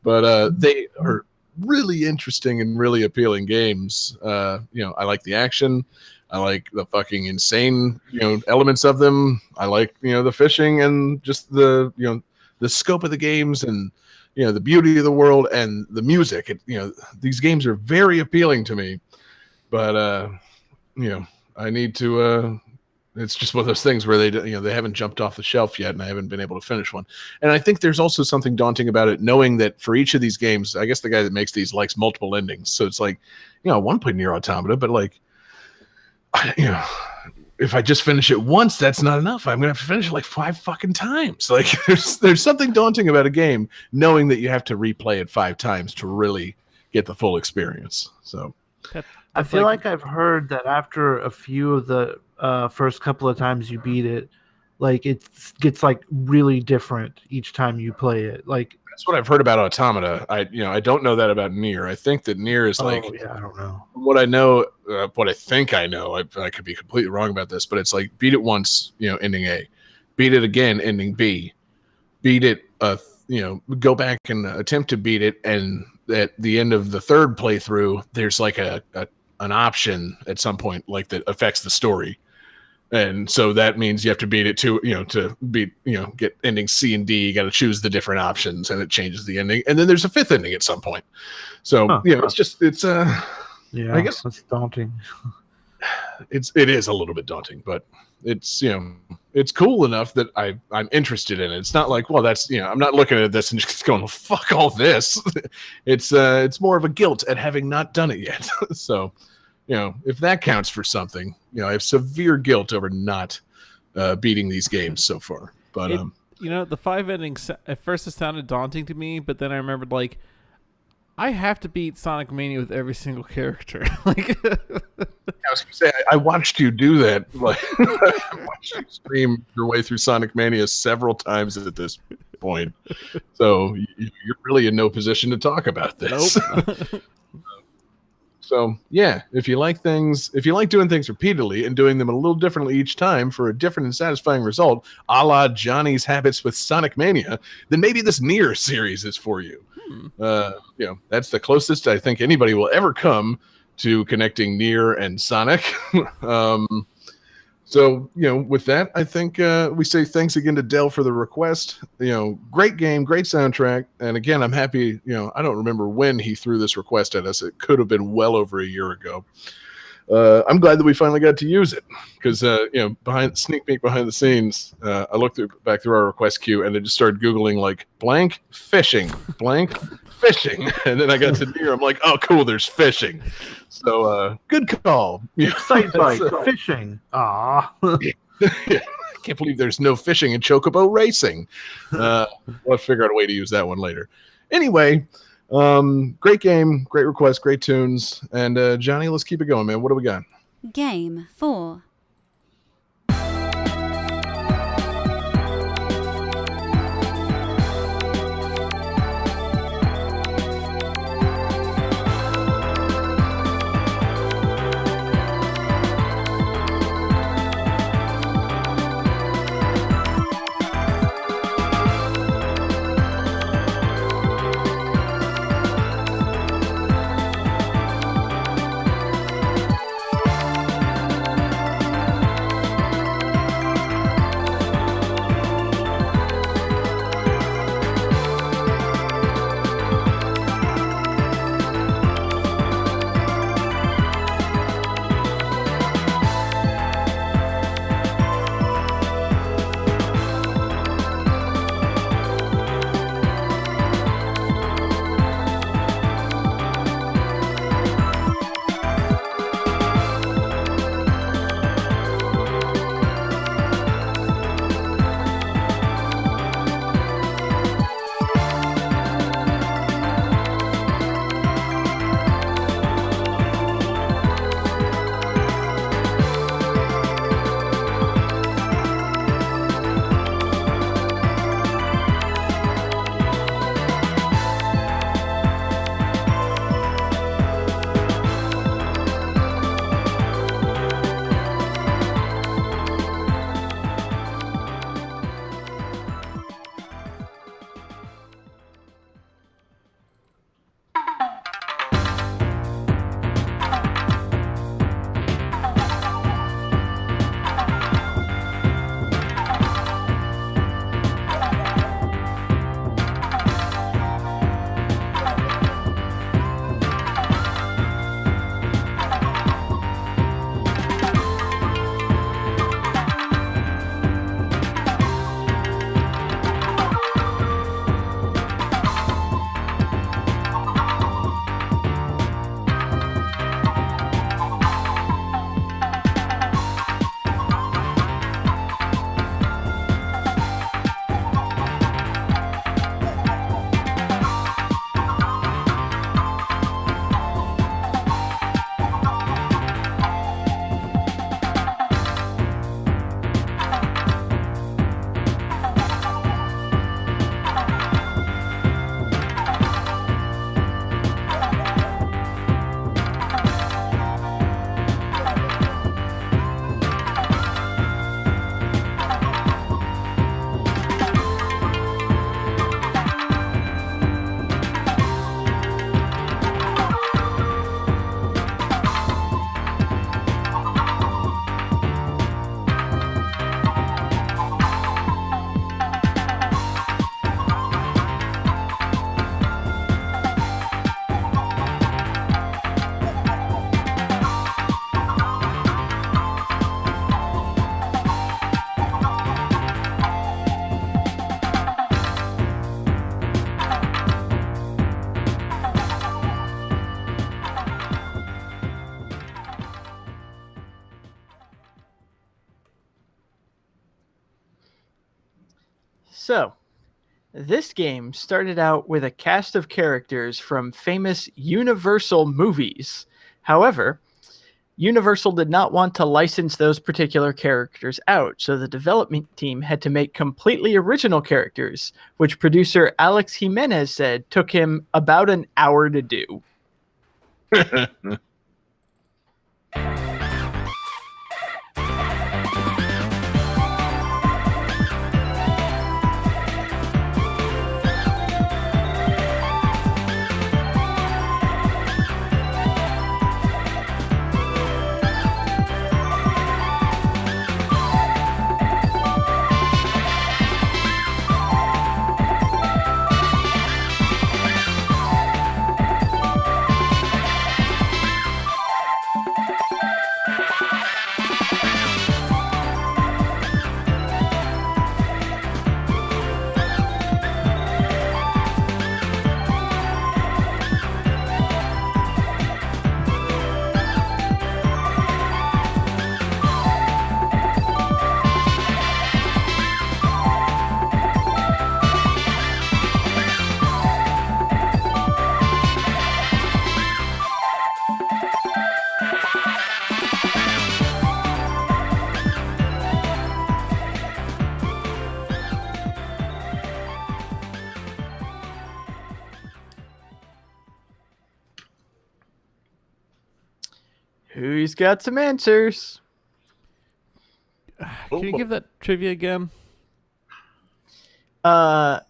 but they are really interesting and really appealing games. I like the action. I like the fucking insane, elements of them. I like, the fishing and just the scope of the games and, the beauty of the world and the music. These games are very appealing to me, but, I need to, it's just one of those things where they haven't jumped off the shelf yet and I haven't been able to finish one. And I think there's also something daunting about it, knowing that for each of these games, I guess the guy that makes these likes multiple endings. So it's like, I want to play Nier Automata, but like, if I just finish it once, that's not enough. I'm gonna have to finish it like 5 fucking times. Like there's something daunting about a game knowing that you have to replay it 5 times to really get the full experience. So I feel like I've heard that after a few of the first couple of times you beat it, like it gets like really different each time you play it. Like that's what I've heard about Automata. I don't know that about Nier. I think that Nier is like, I don't know. What I know, what I think I know, I could be completely wrong about this, but it's like beat it once, ending A, beat it again, ending B, beat it, go back and attempt to beat it, and at the end of the third playthrough, there's like an option at some point like that affects the story. And so that means you have to beat it to beat, get ending C and D. You got to choose the different options, and it changes the ending. And then there's a 5th ending at some point. So it's yeah, I guess that's daunting. It is a little bit daunting, but it's it's cool enough that I'm interested in it. It's not like, well, that's I'm not looking at this and just going, fuck all this. It's more of a guilt at having not done it yet. So. If that counts for something, I have severe guilt over not beating these games so far. But the 5 endings at first it sounded daunting to me, but then I remembered like I have to beat Sonic Mania with every single character. Like I was gonna say, I watched you do that. Like I watched you stream your way through Sonic Mania several times at this point. So you're really in no position to talk about this. Nope. So yeah, if you like doing things repeatedly and doing them a little differently each time for a different and satisfying result, a la Johnny's habits with Sonic Mania, then maybe this Nier series is for you. That's the closest I think anybody will ever come to connecting Nier and Sonic. So, with that, I think we say thanks again to Dell for the request. Great game, great soundtrack. And again, I'm happy, I don't remember when he threw this request at us. It could have been well over a year ago. I'm glad that we finally got to use it because, sneak peek behind the scenes, I looked back through our request queue and I just started Googling like blank fishing. And then I got to Nier. I'm like, oh, cool, there's fishing. So good call. Side bite, fishing. Ah. Yeah. Can't believe there's no fishing in Chocobo Racing. We'll figure out a way to use that one later. Anyway, great game, great request, great tunes. And Johnny, let's keep it going, man. What do we got? Game 4. So, this game started out with a cast of characters from famous Universal movies. However, Universal did not want to license those particular characters out, so the development team had to make completely original characters, which producer Alex Jimenez said took him about an hour to do. Who's got some answers? Can you give that trivia again?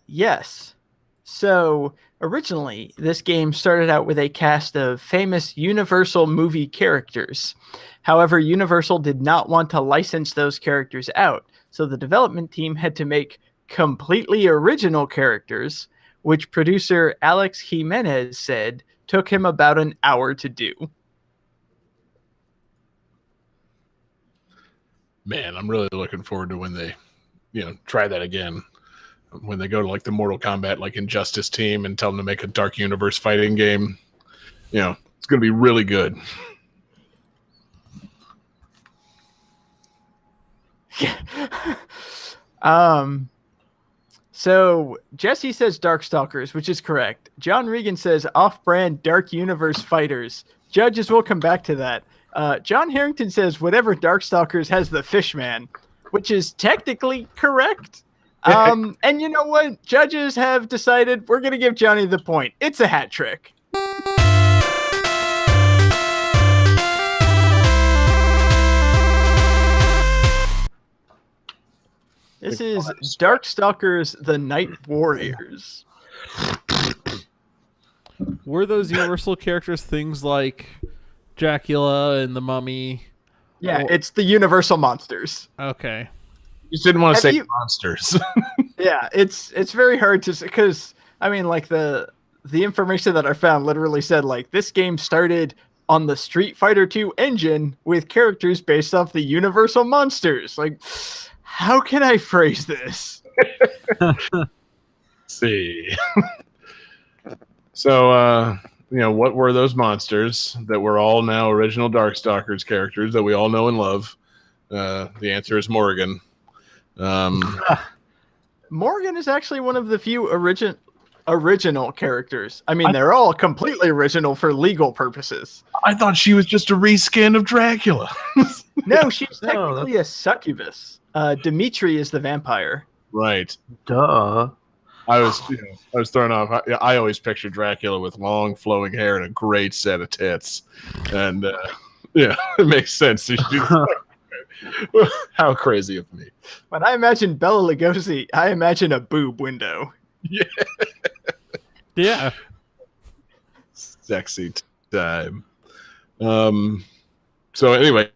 Yes. So, originally, this game started out with a cast of famous Universal movie characters. However, Universal did not want to license those characters out, so the development team had to make completely original characters, which producer Alex Jimenez said took him about an hour to do. Man, I'm really looking forward to when they, try that again. When they go to like the Mortal Kombat, like Injustice team, and tell them to make a Dark Universe fighting game. It's going to be really good. So Jesse says Darkstalkers, which is correct. John Regan says off-brand Dark Universe fighters. Judges will come back to that. John Harrington says whatever Darkstalkers has the Fishman, which is technically correct. And you know what? Judges have decided we're going to give Johnny the point. It's a hat trick. This is Darkstalkers the Night Warriors. Were those Universal characters things like Dracula and the Mummy? Yeah, it's the Universal monsters. Okay. You just didn't want to say monsters. Yeah, it's very hard to say because I mean, like the information that I found literally said like this game started on the Street Fighter II engine with characters based off the Universal monsters. Like, how can I phrase this? See. So, what were those monsters that were all now original Darkstalkers characters that we all know and love? The answer is Morgan. Morgan is actually one of the few original characters. I mean, they're all completely original for legal purposes. I thought she was just a reskin of Dracula. No, she's technically a succubus. Dimitri is the vampire. Right. Duh. I was thrown off. I always picture Dracula with long flowing hair and a great set of tits, and it makes sense. How crazy of me! When I imagine Bela Lugosi, I imagine a boob window. Yeah. Yeah. Sexy time. So anyway,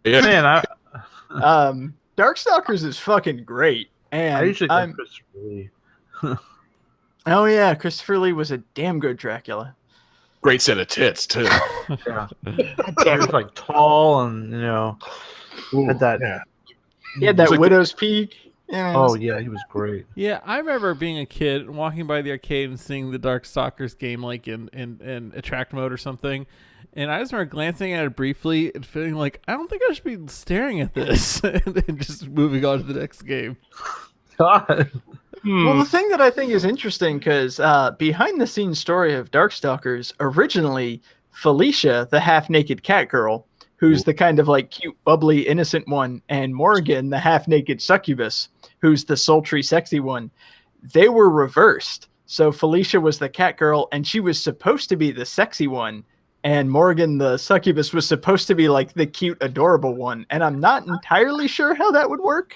yeah. Man, Darkstalkers is fucking great, and I usually think Christopher Lee. Oh yeah, Christopher Lee was a damn good Dracula. Great set of tits too. Yeah. He was like tall and had that. Yeah. He had that like widow's peak. Yeah, Oh yeah, he was great. Yeah, I remember being a kid walking by the arcade and seeing the Darkstalkers game like in attract mode or something. And I just remember glancing at it briefly and feeling like, I don't think I should be staring at this. And then just moving on to the next game. God. Well, the thing that I think is interesting, because behind the scenes story of Darkstalkers, originally Felicia, the half-naked cat girl, who's the kind of like cute, bubbly, innocent one, and Morgan, the half-naked succubus, who's the sultry, sexy one, they were reversed. So Felicia was the cat girl, and she was supposed to be the sexy one, and Morgan, the succubus, was supposed to be like the cute, adorable one. And I'm not entirely sure how that would work,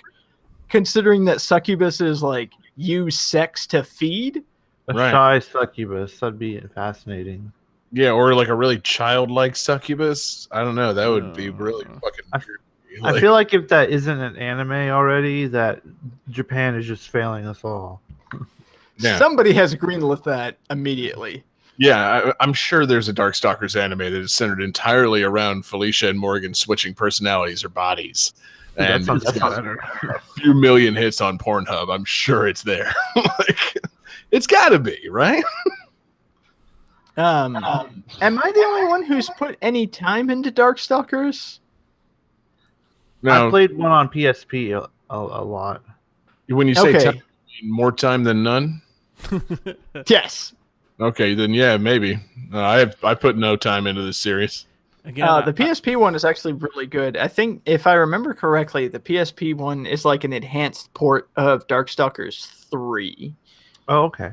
considering that succubus is like use sex to feed. A Right. shy succubus. That'd be fascinating. Yeah, or like a really childlike succubus. I don't know. That would be really fucking weird. I feel like if that isn't an anime already, that Japan is just failing us all. Yeah. Somebody has greenlit that immediately. Yeah, I'm sure there's a Darkstalkers anime that is centered entirely around Felicia and Morgan switching personalities or bodies. That And sounds it's got better. a few million hits on Pornhub. I'm sure it's there. Like, it's got to be, right? Am I the only one who's put any time into Darkstalkers? Now, I played one on PSP a lot. when you say Okay. time, you mean more time than none? Yes. Okay, then yeah, maybe. I put no time into this series. Again, The PSP one is actually really good. I think, if I remember correctly, the PSP one is like an enhanced port of Darkstalkers 3. Oh, okay.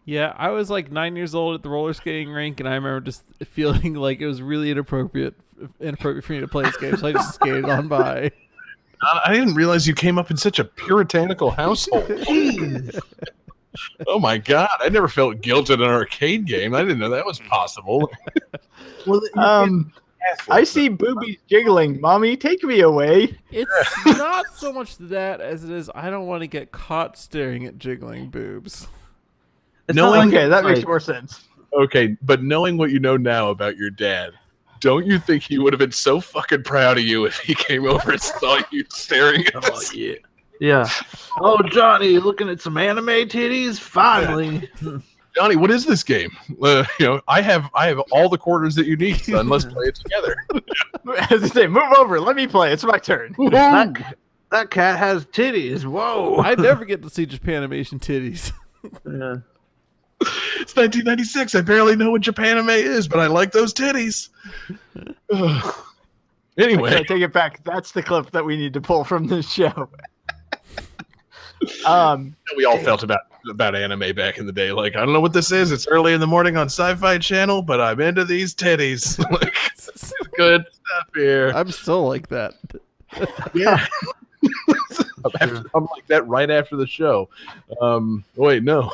yeah, I was like 9 years old at the roller skating rink, and I remember just feeling like it was really inappropriate for me to play this game, so I just skated on by. I didn't realize you came up in such a puritanical household. Jeez. Oh my god, I never felt guilt at an arcade game. I didn't know that was possible. Well, I see boobies jiggling. Mommy, take me away. It's not so much that as it is I don't want to get caught staring at jiggling boobs. it's No, not like Okay, it's that makes like- more sense. Okay, but knowing what you know now about your dad, don't you think he would have been so fucking proud of you if he came over and saw you staring at this? yeah. Yeah. Oh, Johnny, looking at some anime titties? Finally. Johnny, what is this game? I have all the quarters that you need, son. Let's play it together. As I say, move over. Let me play. It's my turn. that cat has titties. Whoa. I never get to see Japanimation titties. Yeah. It's 1996. I barely know what Japanime is, but I like those titties. Anyway, I take it back. That's the clip that we need to pull from this show. we all felt about anime back in the day. Like, I don't know what this is. It's early in the morning on Sci-Fi Channel, but I'm into these titties. Like, good stuff here. I'm still like that. Yeah. I'm like that right after the show. Wait, no.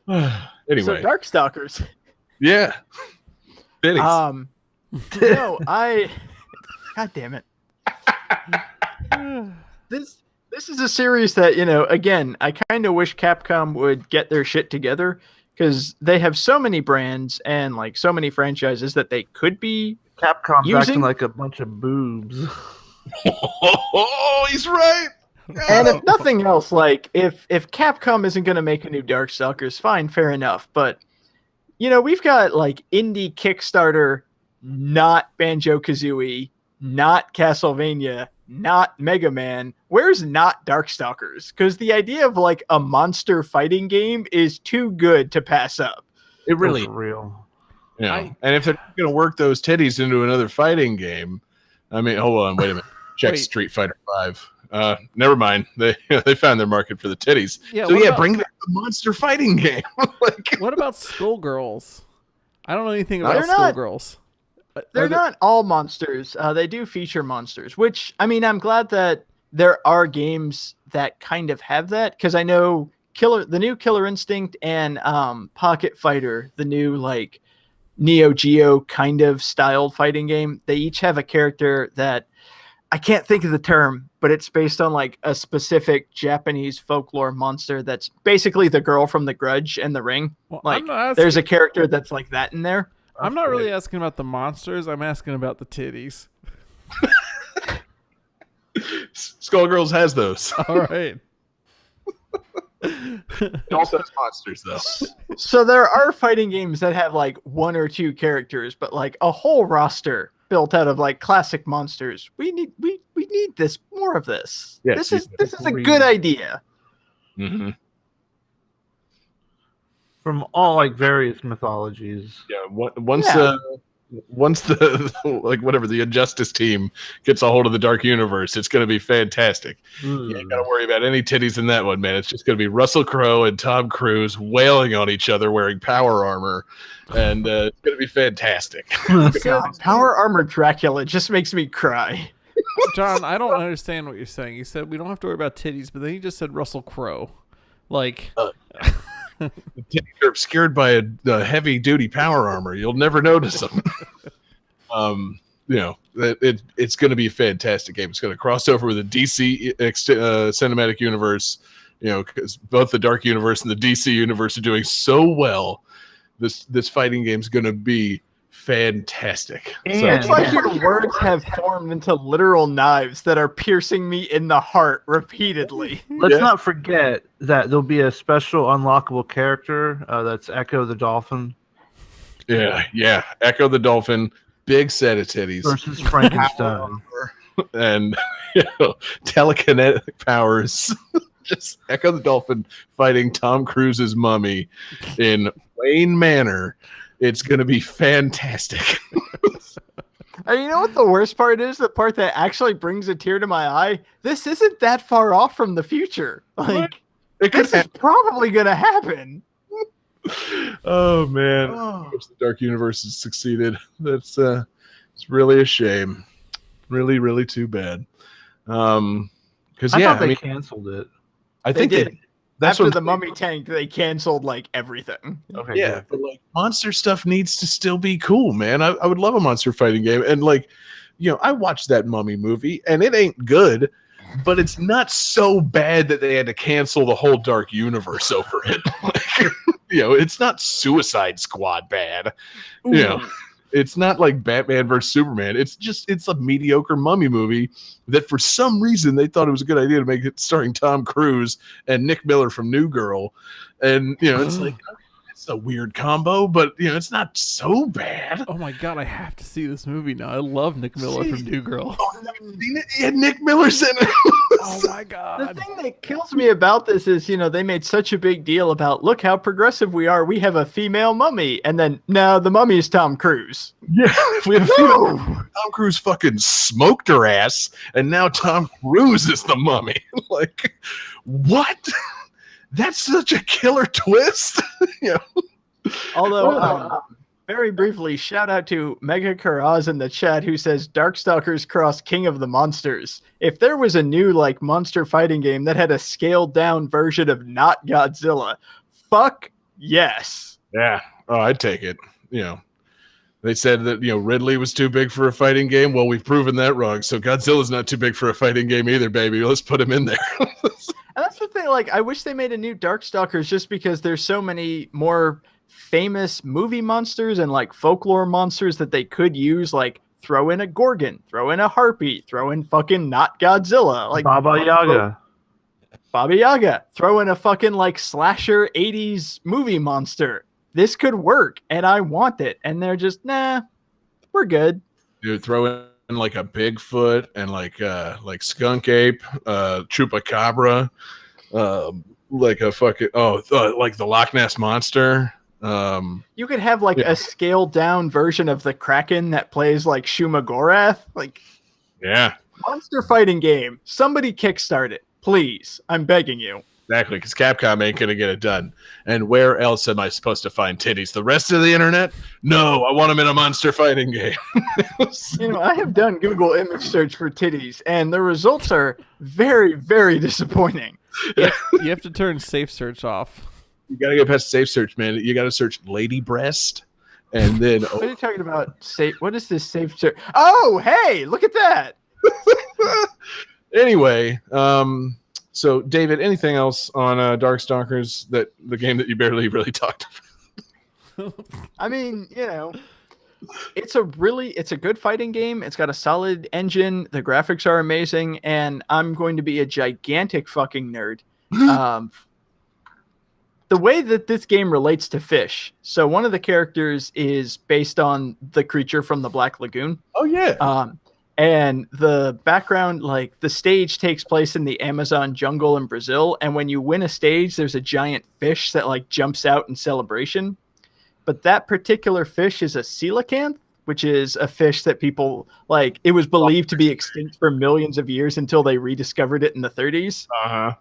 Anyway, So Darkstalkers. yeah. Titties. No, God damn it. This is a series that, again, I kind of wish Capcom would get their shit together, because they have so many brands and like so many franchises that they could be. Capcom's Using- acting like a bunch of boobs. Oh, he's right. And if nothing else, like if Capcom isn't going to make a new Darkstalkers, fine, fair enough. But we've got like indie Kickstarter, not Banjo-Kazooie, not Castlevania, not Mega Man. Where's not Darkstalkers? Because the idea of like a monster fighting game is too good to pass up. It really, For real. and if they're going to work those titties into another fighting game, I mean, hold on, wait a minute. Check Wait. Street Fighter V. Never mind. They found their market for the titties. Yeah, So what yeah, about- bring back the monster fighting game. Like, What about Skullgirls? I don't know anything They're about not- Skullgirls. They're not all monsters. They do feature monsters, which, I mean, I'm glad that there are games that kind of have that, because I know the new Killer Instinct and Pocket Fighter, the new like Neo Geo kind of styled fighting game, they each have a character that I can't think of the term, but it's based on like a specific Japanese folklore monster that's basically the girl from The Grudge and The Ring. Well, Like, I'm not there's a character that's like that in there. I'm not really asking about the monsters. I'm asking about the titties. Skullgirls has those. All right. It also has monsters though. So there are fighting games that have like one or two characters, but like a whole roster built out of like classic monsters. We need this, more of this. Yes, This is a good idea. Mm-hmm. From all like various mythologies. Yeah. Yeah. Once the like whatever the Injustice team gets a hold of the Dark Universe, it's going to be fantastic. You ain't got to worry about any titties in that one, man. It's just going to be Russell Crowe and Tom Cruise wailing on each other wearing power armor, and it's going to be fantastic. God, Power Armor Dracula just makes me cry. John, I don't understand what you're saying. You said we don't have to worry about titties, but then you just said Russell Crowe. Like, The titties are obscured by a heavy duty power armor. You'll never notice them. It's going to be a fantastic game. It's going to cross over with the DC cinematic universe. Because both the Dark Universe and the DC universe are doing so well. This fighting game is going to be fantastic. It's like your words have formed into literal knives that are piercing me in the heart repeatedly. Let's not forget that there'll be a special unlockable character that's Echo the Dolphin. Yeah. Echo the Dolphin, big set of titties. Versus Frankenstein. And telekinetic powers. Just Echo the Dolphin fighting Tom Cruise's mummy in Wayne Manor. It's going to be fantastic. And you know what the worst part is? The part that actually brings a tear to my eye? This isn't that far off from the future. Like, this is probably going to happen. Oh, man. I wish the Dark Universe has succeeded. That's it's really a shame. Really, really too bad. Because, I thought they canceled it. I think they did. That's After what the Mummy tanked, they canceled like everything. Okay, yeah, good. but like monster stuff needs to still be cool, man. I would love a monster fighting game, and like, I watched that Mummy movie, and it ain't good, but it's not so bad that they had to cancel the whole Dark Universe over it. Like, it's not Suicide Squad bad. It's not like Batman versus Superman. It's a mediocre mummy movie that for some reason they thought it was a good idea to make it starring Tom Cruise and Nick Miller from New Girl. And, it's like, it's a weird combo, but, it's not so bad. oh my God, I have to see this movie now. I love Nick Miller from New Girl. Oh, have you seen it? Yeah, Nick Miller's in it. Oh my God. The thing that kills me about this is, they made such a big deal about, look how progressive we are. We have a female mummy. And then, no, the mummy is Tom Cruise. Yeah, we have Tom Cruise fucking smoked her ass, and now Tom Cruise is the mummy. Like, what? That's such a killer twist. Although, very briefly, shout out to Mega Karaz in the chat who says Darkstalkers cross King of the Monsters. If there was a new monster fighting game that had a scaled down version of not Godzilla, fuck yes. Yeah. Oh, I'd take it. They said that, Ridley was too big for a fighting game. Well, we've proven that wrong. So Godzilla's not too big for a fighting game either, baby. Let's put him in there. And that's the thing, I wish they made a new Darkstalkers just because there's so many more famous movie monsters and folklore monsters that they could use, throw in a Gorgon, throw in a Harpy, throw in fucking not Godzilla. Baba Yaga. Baba Yaga, throw in a fucking slasher 80s movie monster. This could work, and I want it. And they're just, nah, we're good. Dude, throw in a Bigfoot and skunk ape, chupacabra, a fucking like the Loch Ness monster. You could have a scaled down version of the Kraken that plays like Shumagorath. Yeah, monster fighting game. Somebody kickstart it, please. I'm begging you. Exactly, because Capcom ain't gonna get it done. And where else am I supposed to find titties? The rest of the internet? No, I want them in a monster fighting game. I have done Google image search for titties, and the results are very, very disappointing. You have to turn safe search off. You gotta get past safe search, man. You gotta search lady breast, and then what are you talking about? What is this safe search? Oh, hey, look at that. Anyway, so David, anything else on Darkstalkers, that the game that you barely really talked about? I mean, it's a good fighting game. It's got a solid engine. The graphics are amazing, and I'm going to be a gigantic fucking nerd. The way that this game relates to fish. So one of the characters is based on the creature from the Black Lagoon. Oh yeah. And the background, like the stage takes place in the Amazon jungle in Brazil. And when you win a stage, there's a giant fish that like jumps out in celebration. But that particular fish is a coelacanth, which is a fish that people like, it was believed to be extinct for millions of years until they rediscovered it in the 30s. Uh-huh.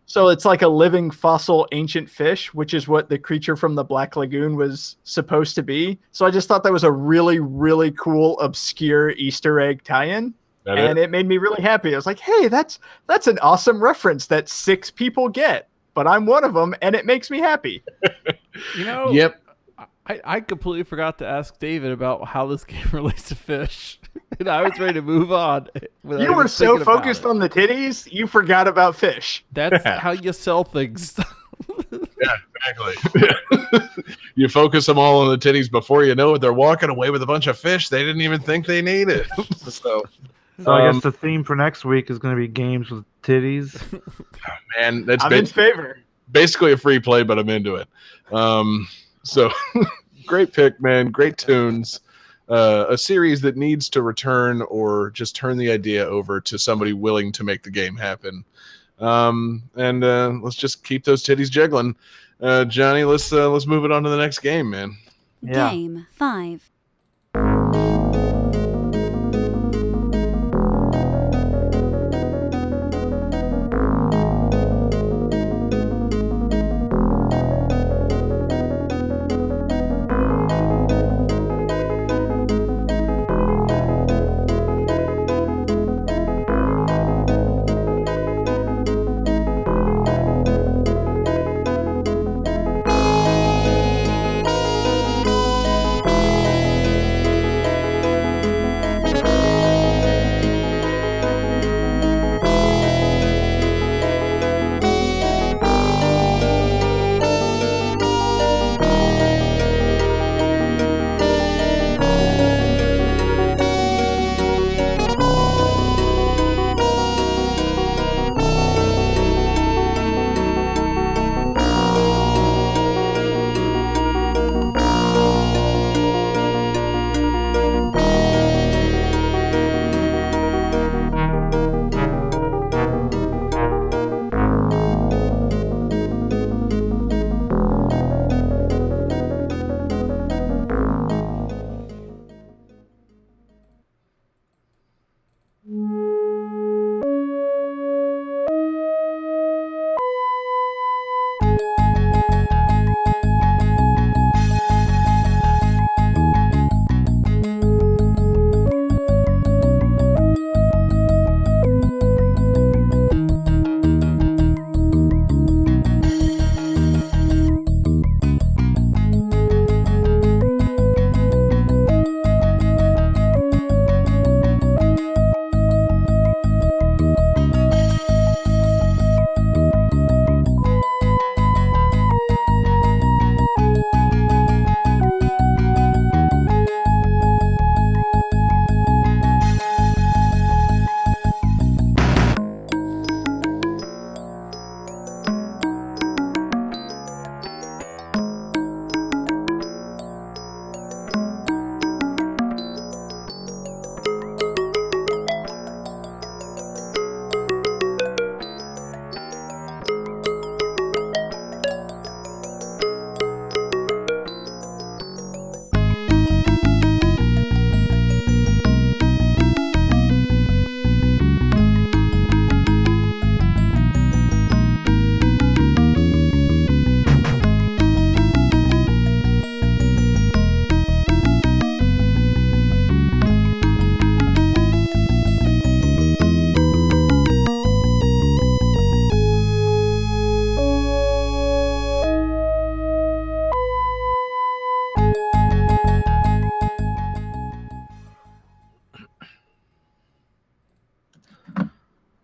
So it's like a living fossil ancient fish, which is what the creature from the Black Lagoon was supposed to be. So I just thought that was a really, really cool, obscure Easter egg tie-in. And it made me really happy. I was like, hey, that's an awesome reference that 6 people get, but I'm one of them, and it makes me happy. You know, Yep. I completely forgot to ask David about how this game relates to fish. And I was ready to move on. You were so focused on the titties, you forgot about fish. That's how you sell things. Yeah, exactly. You focus them all on the titties before you know it. They're walking away with a bunch of fish they didn't even think they needed. So I guess the theme for next week is going to be games with titties. man, that's I'm in favor. basically a free play, but I'm into it. So great pick, man. Great tunes. A series that needs to return or just turn the idea over to somebody willing to make the game happen. And let's just keep those titties jiggling. Johnny, let's move it on to the next game, man. Yeah. Game 5.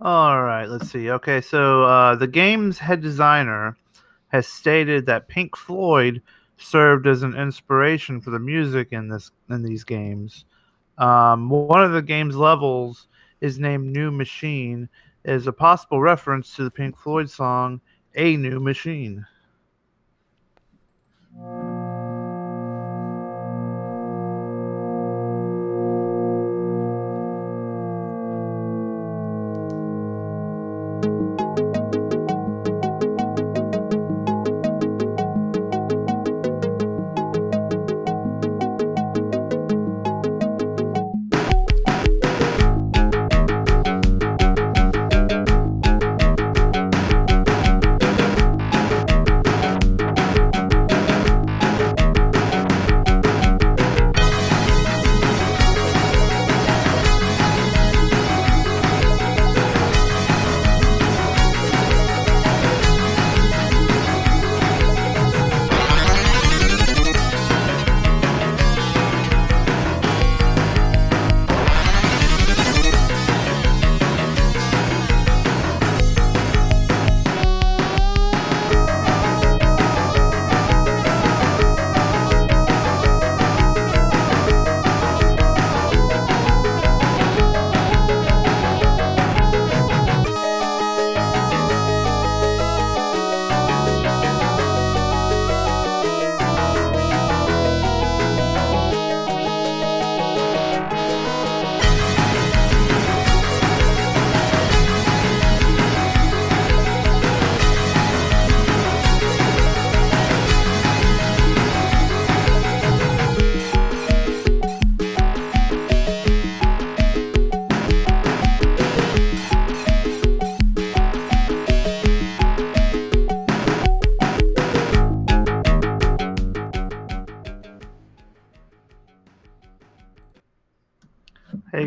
All right, let's see. Okay, so the game's head designer has stated that Pink Floyd served as an inspiration for the music in these games. One of the game's levels is named New Machine, is a possible reference to the Pink Floyd song "A New Machine."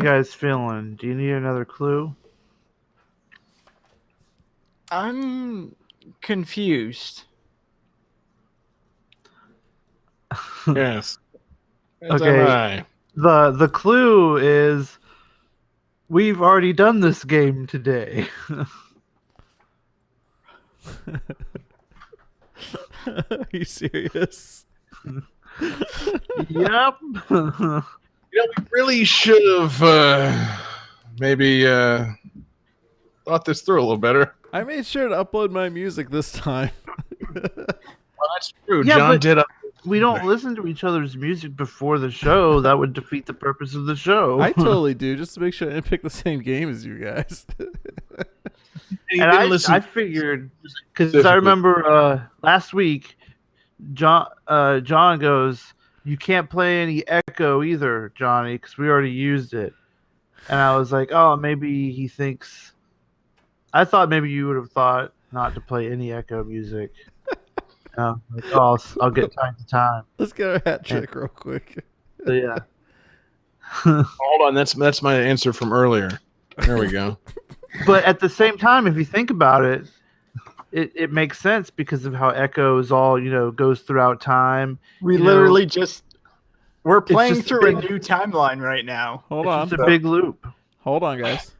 guys feeling? Do you need another clue? I'm confused. Yes. As Okay. am I. The clue is we've already done this game today. Are you serious? Yep. We really should have maybe thought this through a little better. I made sure to upload my music this time. Well, that's true. Yeah, John but- did. We don't listen to each other's music before the show. That would defeat the purpose of the show. I totally do, just to make sure I didn't pick the same game as you guys. And I figured because I remember last week, John goes, "You can't play any Echo either, Johnny, because we already used it." And I was like, "Oh, maybe he thinks." I thought maybe you would have thought not to play any Echo music. Like, oh, I'll get time to time. Let's get our hat trick real quick. So, yeah. Hold on, that's my answer from earlier. There we go. But at the same time, if you think about it, it makes sense because of how Echo is all, goes throughout time. We You know, literally we're playing just a through a big- new timeline right now. Hold It's on. just a big loop. Hold on, guys.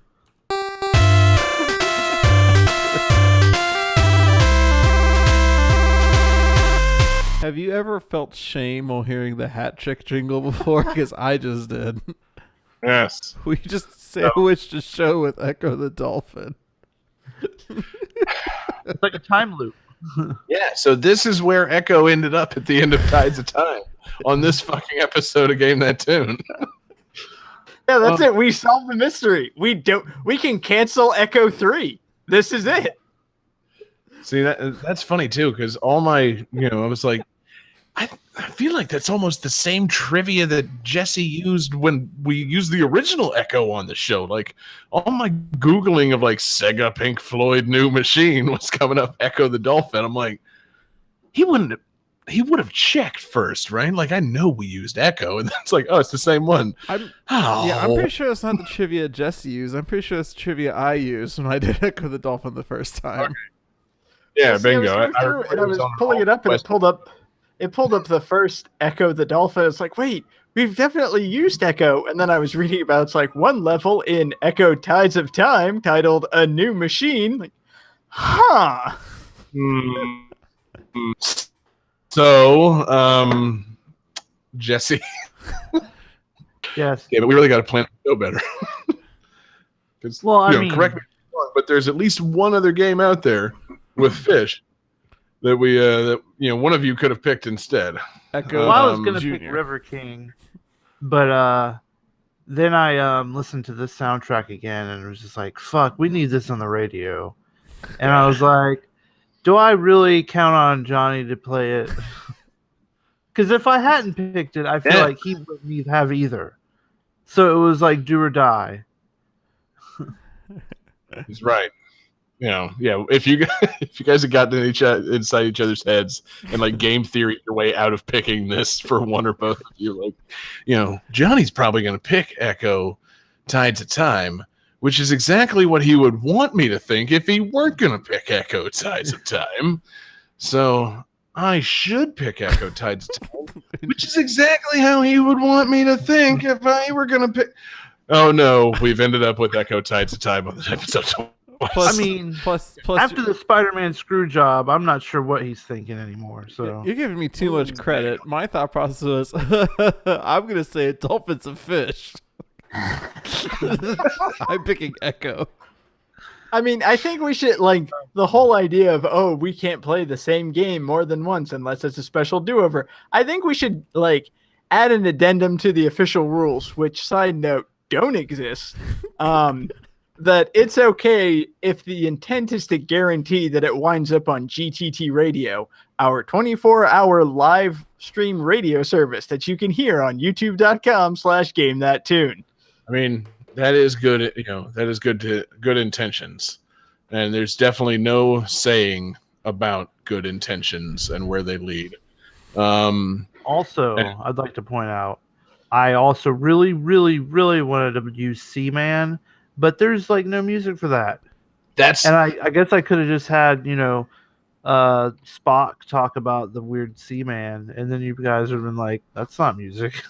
Have you ever felt shame while hearing the hat trick jingle before? Because I just did. Yes. We just sandwiched a show with Echo the Dolphin. It's like a time loop. Yeah, so this is where Echo ended up at the end of Tides of Time on this fucking episode of Game That Tune. Yeah, that's it. We solved the mystery. We can cancel Echo 3. This is it. See, that's funny too, because all my, I was like, I feel like that's almost the same trivia that Jesse used when we used the original Echo on the show. Like, all my Googling of like Sega Pink Floyd New Machine was coming up Echo the Dolphin. I'm like, he would have checked first, right? Like, I know we used Echo, and it's like, oh, it's the same one. Yeah, I'm pretty sure it's not the trivia Jesse used. I'm pretty sure it's the trivia I used when I did Echo the Dolphin the first time. Okay. Yeah, bingo. I was pulling it up, and it pulled up the first Echo the Dolphin. It's like, wait, we've definitely used Echo. And then I was reading about it's like one level in Echo Tides of Time titled A New Machine. Like, huh. So, Jesse. Yes. Yeah, but we really got to plan the show better. Well, I mean, correct me if I'm wrong, but there's at least one other game out there with fish that one of you could have picked instead. Echo. well, I was gonna Junior. pick River King, but then I listened to this soundtrack again and it was just like, fuck, we need this on the radio. And I was like, do I really count on Johnny to play it? Because if I hadn't picked it, I feel like he wouldn't have either. So it was like do or die. He's right. If you guys had gotten inside each other's heads and like game theory your way out of picking this for one or both of you, like, Johnny's probably going to pick Echo Tides of Time, which is exactly what he would want me to think if he weren't going to pick Echo Tides of Time. So I should pick Echo Tides of Time, which is exactly how he would want me to think if I were going to pick. Oh no, we've ended up with Echo Tides of Time on this episode. Plus, I mean, plus after the Spider-Man screw job, I'm not sure what he's thinking anymore. So you're giving me too much credit. My thought process was, I'm gonna say a dolphin's a fish. I'm picking Echo. I mean, I think we should, like, the whole idea of, we can't play the same game more than once unless it's a special do-over. I think we should, like, add an addendum to the official rules, which, side note, don't exist. That it's okay if the intent is to guarantee that it winds up on GTT Radio, our 24-hour live stream radio service that you can hear on youtube.com/GameThatTune. I mean, that is good. That is good intentions, and there's definitely no saying about good intentions and where they lead. also, I'd like to point out, I also really, really, really wanted to use Seaman, but there's like no music for that. That's And I guess I could have just had, Spock talk about the weird Seaman, and then you guys would have been like, that's not music.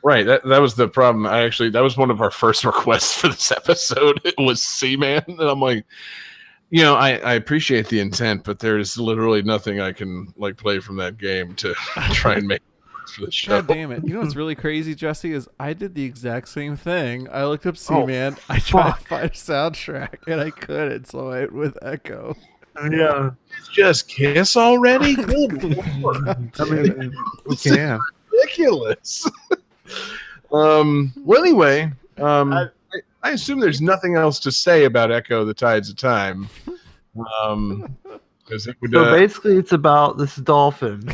right. That was the problem. That was one of our first requests for this episode. It was Seaman, and I'm like, I appreciate the intent, but there's literally nothing I can like play from that game to try and make it for the show. God damn it. You know what's really crazy, Jesse, is I did the exact same thing. I looked up Oh, Seaman. I tried fuck. to find a soundtrack, and I couldn't, so I went with Echo. Yeah. Just kiss already? Good Lord. I mean, we can. Ridiculous. Well, anyway, I assume there's nothing else to say about Echo: The Tides of Time. Because it would. So basically, it's about this dolphin.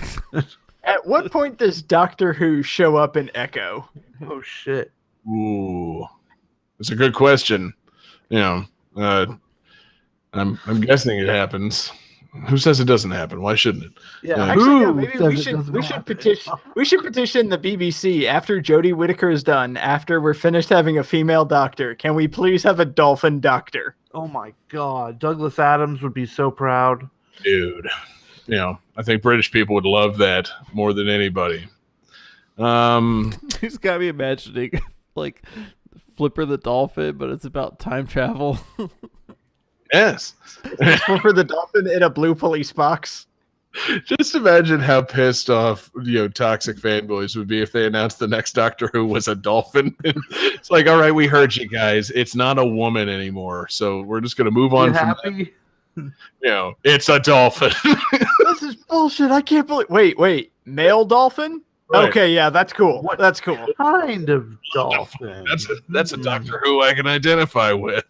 At what point does Doctor Who show up in Echo? Oh shit! Ooh, it's a good question. I'm guessing it happens. Who says it doesn't happen? Why shouldn't it? Yeah. Actually, no, Who maybe says we it should doesn't petition. We should petition the BBC after Jodie Whittaker is done. After we're finished having a female doctor, can we please have a dolphin doctor? Oh my god, Douglas Adams would be so proud. Dude, I think British people would love that more than anybody. He's got me imagining, like, Flipper the Dolphin, but it's about time travel. Yes. For the dolphin in a blue police box. Just imagine how pissed off, toxic fanboys would be if they announced the next Doctor Who was a dolphin. It's like, all right, we heard you guys. It's not a woman anymore, so we're just going to move on You from happy? that. It's a dolphin. This is bullshit. I can't believe. Wait. Male dolphin? Right. Okay, yeah, that's cool. That's cool. Kind of dolphin. That's a Doctor Who I can identify with.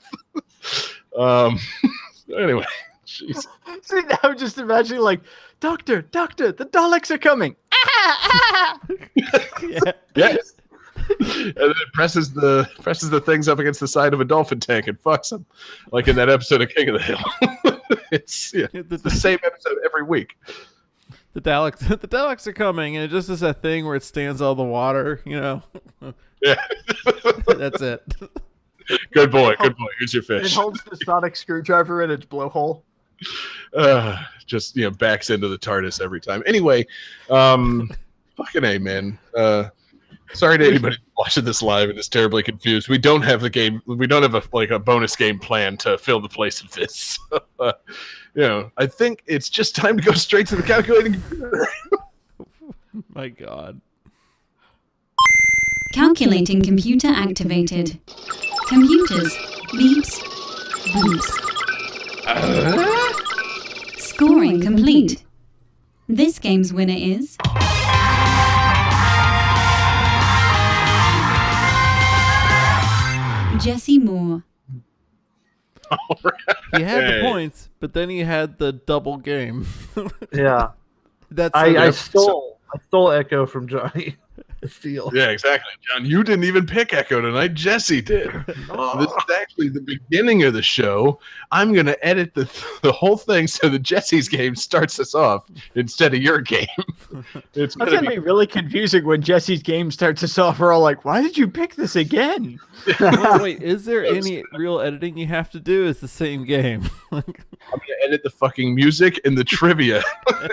Anyway, jeez. See, now I'm just imagining, like, Doctor, the Daleks are coming. Yeah. Yes. And then it presses the things up against the side of a dolphin tank and fucks them, like in that episode of King of the Hill. It's the same episode every week. The Daleks are coming, and it just is that thing where it stands all the water, Yeah. That's it. Good boy. Here's your It fish. holds the sonic screwdriver in its blowhole. Just backs into the TARDIS every time. Anyway, fucking A, man. Sorry to anybody watching this live and is terribly confused. We don't have the game. We don't have a bonus game plan to fill the place of this. I think it's just time to go straight to the calculating computer. My God. Calculating computer activated. Computers. Beeps. Boops. Scoring complete. This game's winner is... Jesse Moore. He had Hey. the points, but then he had the double game. Yeah. That's I stole Echo from Johnny Steele. Yeah, exactly. John, you didn't even pick Echo tonight. Jesse did. This is actually the beginning of the show. I'm going to edit the whole thing so that Jesse's game starts us off instead of your game. It's That's going gonna to be really confusing when Jesse's game starts us off. We're all like, "Why did you pick this again?" Wait, is there any real editing you have to do? It's the same game. I'm going to edit the fucking music and the trivia,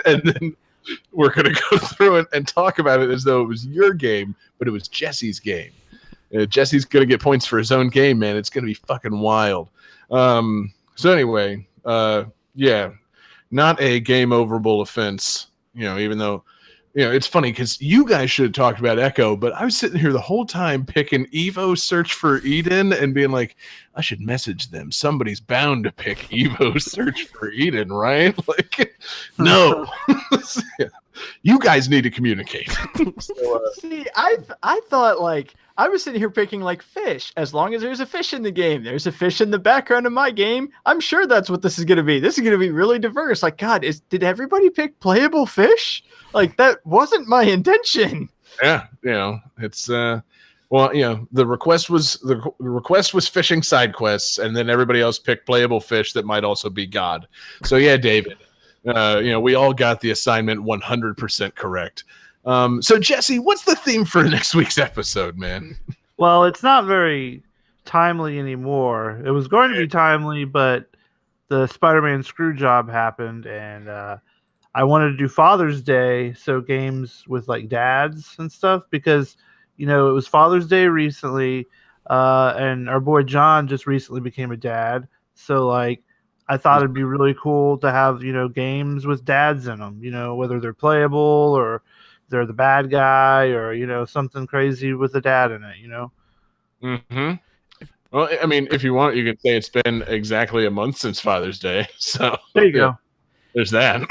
and then we're going to go through it and talk about it as though it was your game, but it was Jesse's game. Jesse's going to get points for his own game, man. It's going to be fucking wild. So anyway, not a game overable offense, even though, it's funny because you guys should have talked about Echo, but I was sitting here the whole time picking Evo Search for Eden and being like, I should message them. Somebody's bound to pick Evo Search for Eden, right? Like, no. You guys need to communicate. See, I thought, like, I was sitting here picking, like, fish. As long as there's a fish in the game, there's a fish in the background of my game. I'm sure that's what this is going to be. This is going to be really diverse. Like, God, did everybody pick playable fish? Like, that wasn't my intention. Yeah, it's the request was fishing side quests, and then everybody else picked playable fish that might also be God. So yeah, David, we all got the assignment 100% correct. So Jesse, what's the theme for next week's episode, man? Well, it's not very timely anymore. It was going to be timely, but the Spider-Man screw job happened, and I wanted to do Father's Day, so games with like dads and stuff, because it was Father's Day recently, and our boy John just recently became a dad. So like, I thought it'd be really cool to have games with dads in them. Whether they're playable or they're the bad guy, or something crazy with a dad in it. Mm-hmm. Well, I mean, if you want, you can say it's been exactly a month since Father's Day. So There you go. There's that.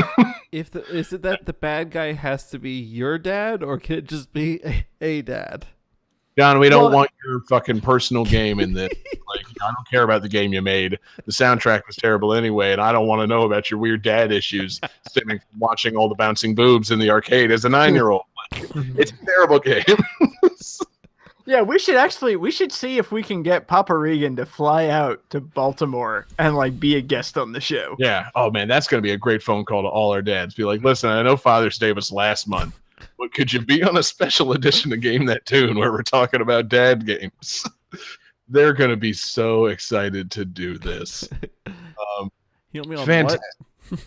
Is it that the bad guy has to be your dad, or can it just be a dad? John, we don't want your fucking personal game in this. Like, I don't care about the game you made. The soundtrack was terrible anyway, and I don't want to know about your weird dad issues stemming from watching all the bouncing boobs in the arcade as a 9-year-old. It's a terrible game. Yeah, we should see if we can get Papa Regan to fly out to Baltimore and like be a guest on the show. Yeah. Oh man, that's gonna be a great phone call to all our dads. Be like, listen, I know Father's Day was last month, but could you be on a special edition of Game That Tune where we're talking about dad games? They're gonna be so excited to do this. He'll be on fantastic. What?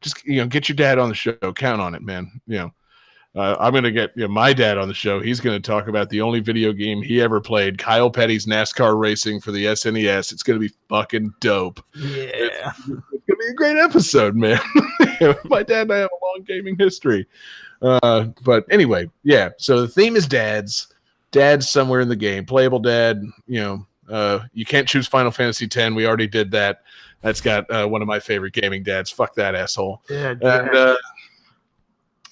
Just get your dad on the show. Count on it, man. I'm going to get my dad on the show. He's going to talk about the only video game he ever played, Kyle Petty's NASCAR Racing for the SNES. It's going to be fucking dope. Yeah. It's going to be a great episode, man. My dad and I have a long gaming history. But anyway, yeah. So the theme is dads. Dads somewhere in the game. Playable dad. You can't choose Final Fantasy X. We already did that. That's got one of my favorite gaming dads. Fuck that asshole. Yeah. And,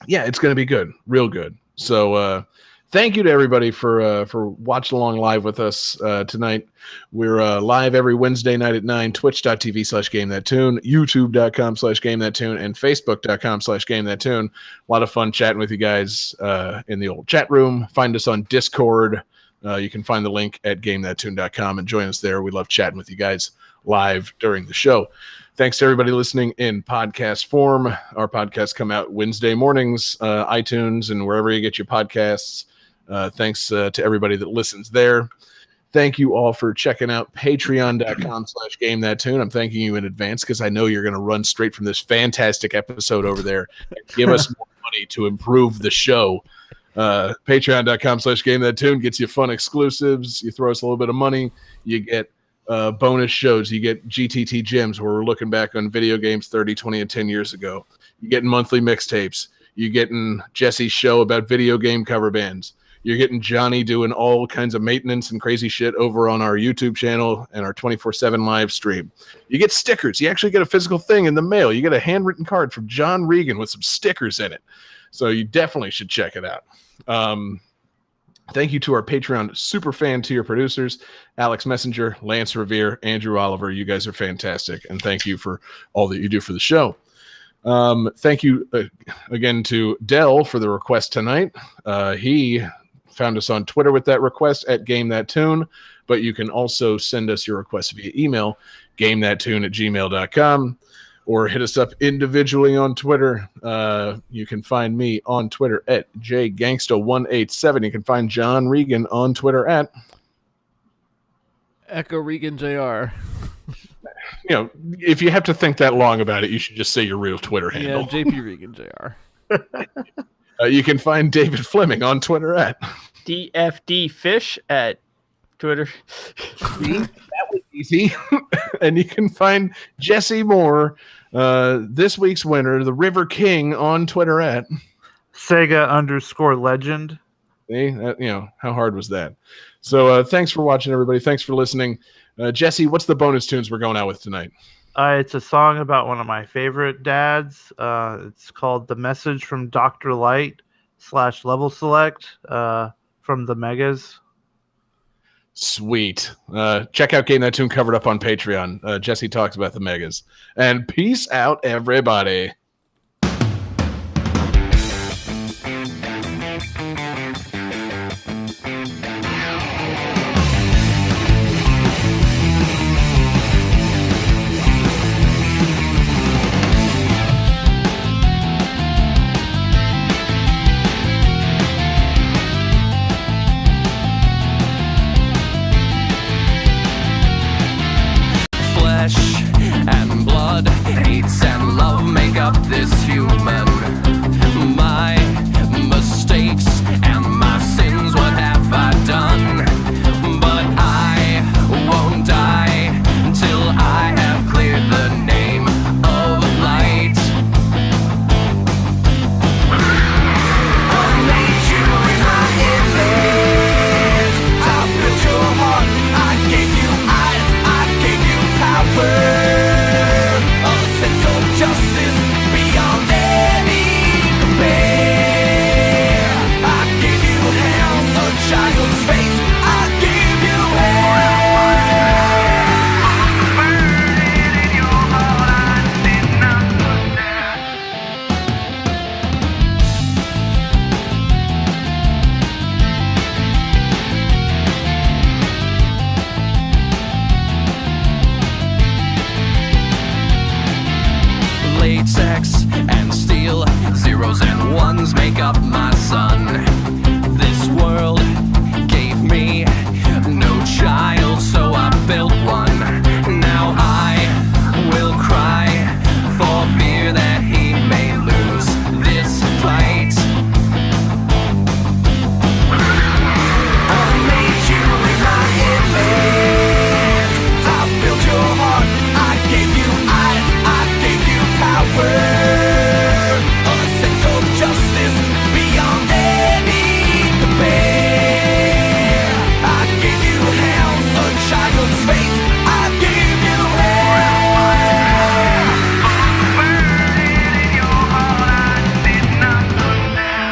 yeah, it's going to be good, real good. So thank you to everybody for watching along live with us tonight. We're live every Wednesday night at 9, twitch.tv/GameThatTune, youtube.com/GameThatTune, and facebook.com/GameThatTune. A lot of fun chatting with you guys in the old chat room. Find us on Discord. You can find the link at GameThatTune.com and join us there. We love chatting with you guys live during the show. Thanks to everybody listening in podcast form. Our podcasts come out Wednesday mornings, iTunes, and wherever you get your podcasts. Thanks to everybody that listens there. Thank you all for checking out patreon.com/GameThatTune. I'm thanking you in advance because I know you're going to run straight from this fantastic episode over there and give us more money to improve the show. Patreon.com/GameThatTune gets you fun exclusives. You throw us a little bit of money, you get bonus shows. You get GTT Gems, where we're looking back on video games 30, 20, and 10 years ago. You're getting monthly mixtapes. You're getting Jesse's show about video game cover bands. You're getting Johnny doing all kinds of maintenance and crazy shit over on our YouTube channel and our 24/7 live stream. You get stickers. You actually get a physical thing in the mail. You get a handwritten card from John Regan with some stickers in it. So you definitely should check it out. Thank you to our Patreon super fan tier producers, Alex Messenger, Lance Revere, Andrew Oliver. You guys are fantastic, and thank you for all that you do for the show. Thank you again to Dell for the request tonight. He found us on Twitter with that request at GameThatTune, but you can also send us your request via email, GameThatTune@gmail.com. Or hit us up individually on Twitter. You can find me on Twitter at JGangsta187. You can find John Regan on Twitter at Echo Regan Jr. If you have to think that long about it, you should just say your real Twitter handle. Yeah, JP Regan Jr. You can find David Fleming on Twitter at DFDFish at Twitter. That was easy. And you can find Jesse Moore, this week's winner, the River King, on Twitter at Sega_legend. See, how hard was that? So thanks for watching, everybody. Thanks for listening. Jesse, what's the bonus tunes we're going out with tonight? It's a song about one of my favorite dads. It's called The Message from Dr. Light /Level Select from the Megas. Sweet. Check out Game That Tune covered up on Patreon. Jesse talks about the Megas. And peace out, everybody. flesh and blood, hate and love make up this human. My mistakes and my sins, what have I done? But I won't die till I have cleared the name of light. I made you in my image. I built your heart. I gave you eyes. I gave you power. A sense of justice beyond any compare. I gave you hands, a child's face. I gave you hair. Burning in your heart, I did not put that. Latex and steel, zeros and ones make up my sun. This world gave me no child, so I built one. Now I will cry for fear that he may lose this fight. I made you in my image. I built your heart. I gave you eyes. I gave you power. A sense of justice beyond any compare. I gave you hands, a child's face. I gave you hair. Burning in your heart, I did not put that.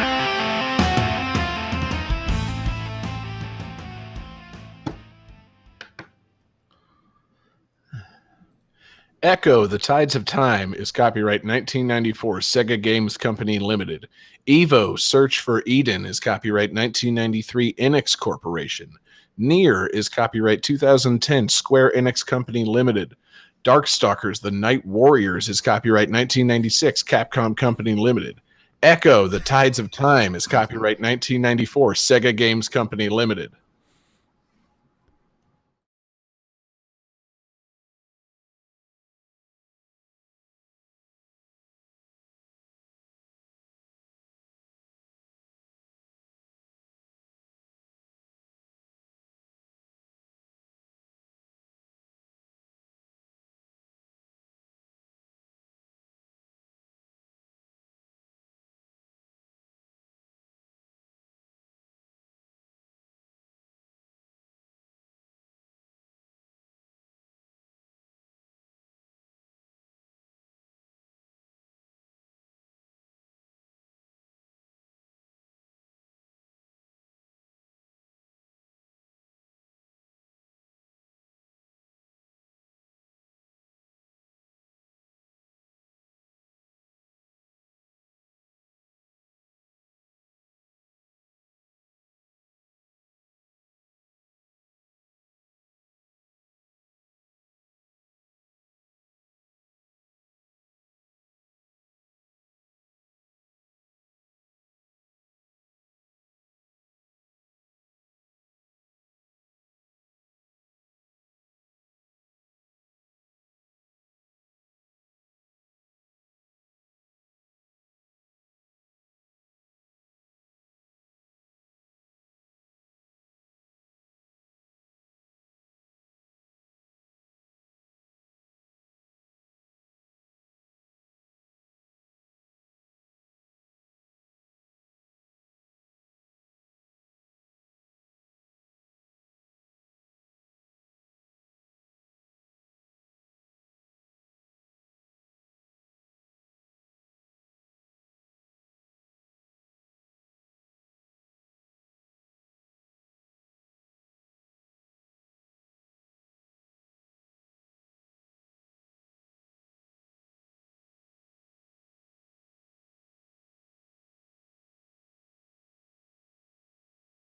Echo, The Tides of Time is copyright 1994, Sega Games Company Limited. Evo, Search for Eden is copyright 1993, Enix Corporation. Nier is copyright 2010, Square Enix Company Limited. Darkstalkers, The Night Warriors is copyright 1996, Capcom Company Limited. Echo, The Tides of Time is copyright 1994, Sega Games Company Limited.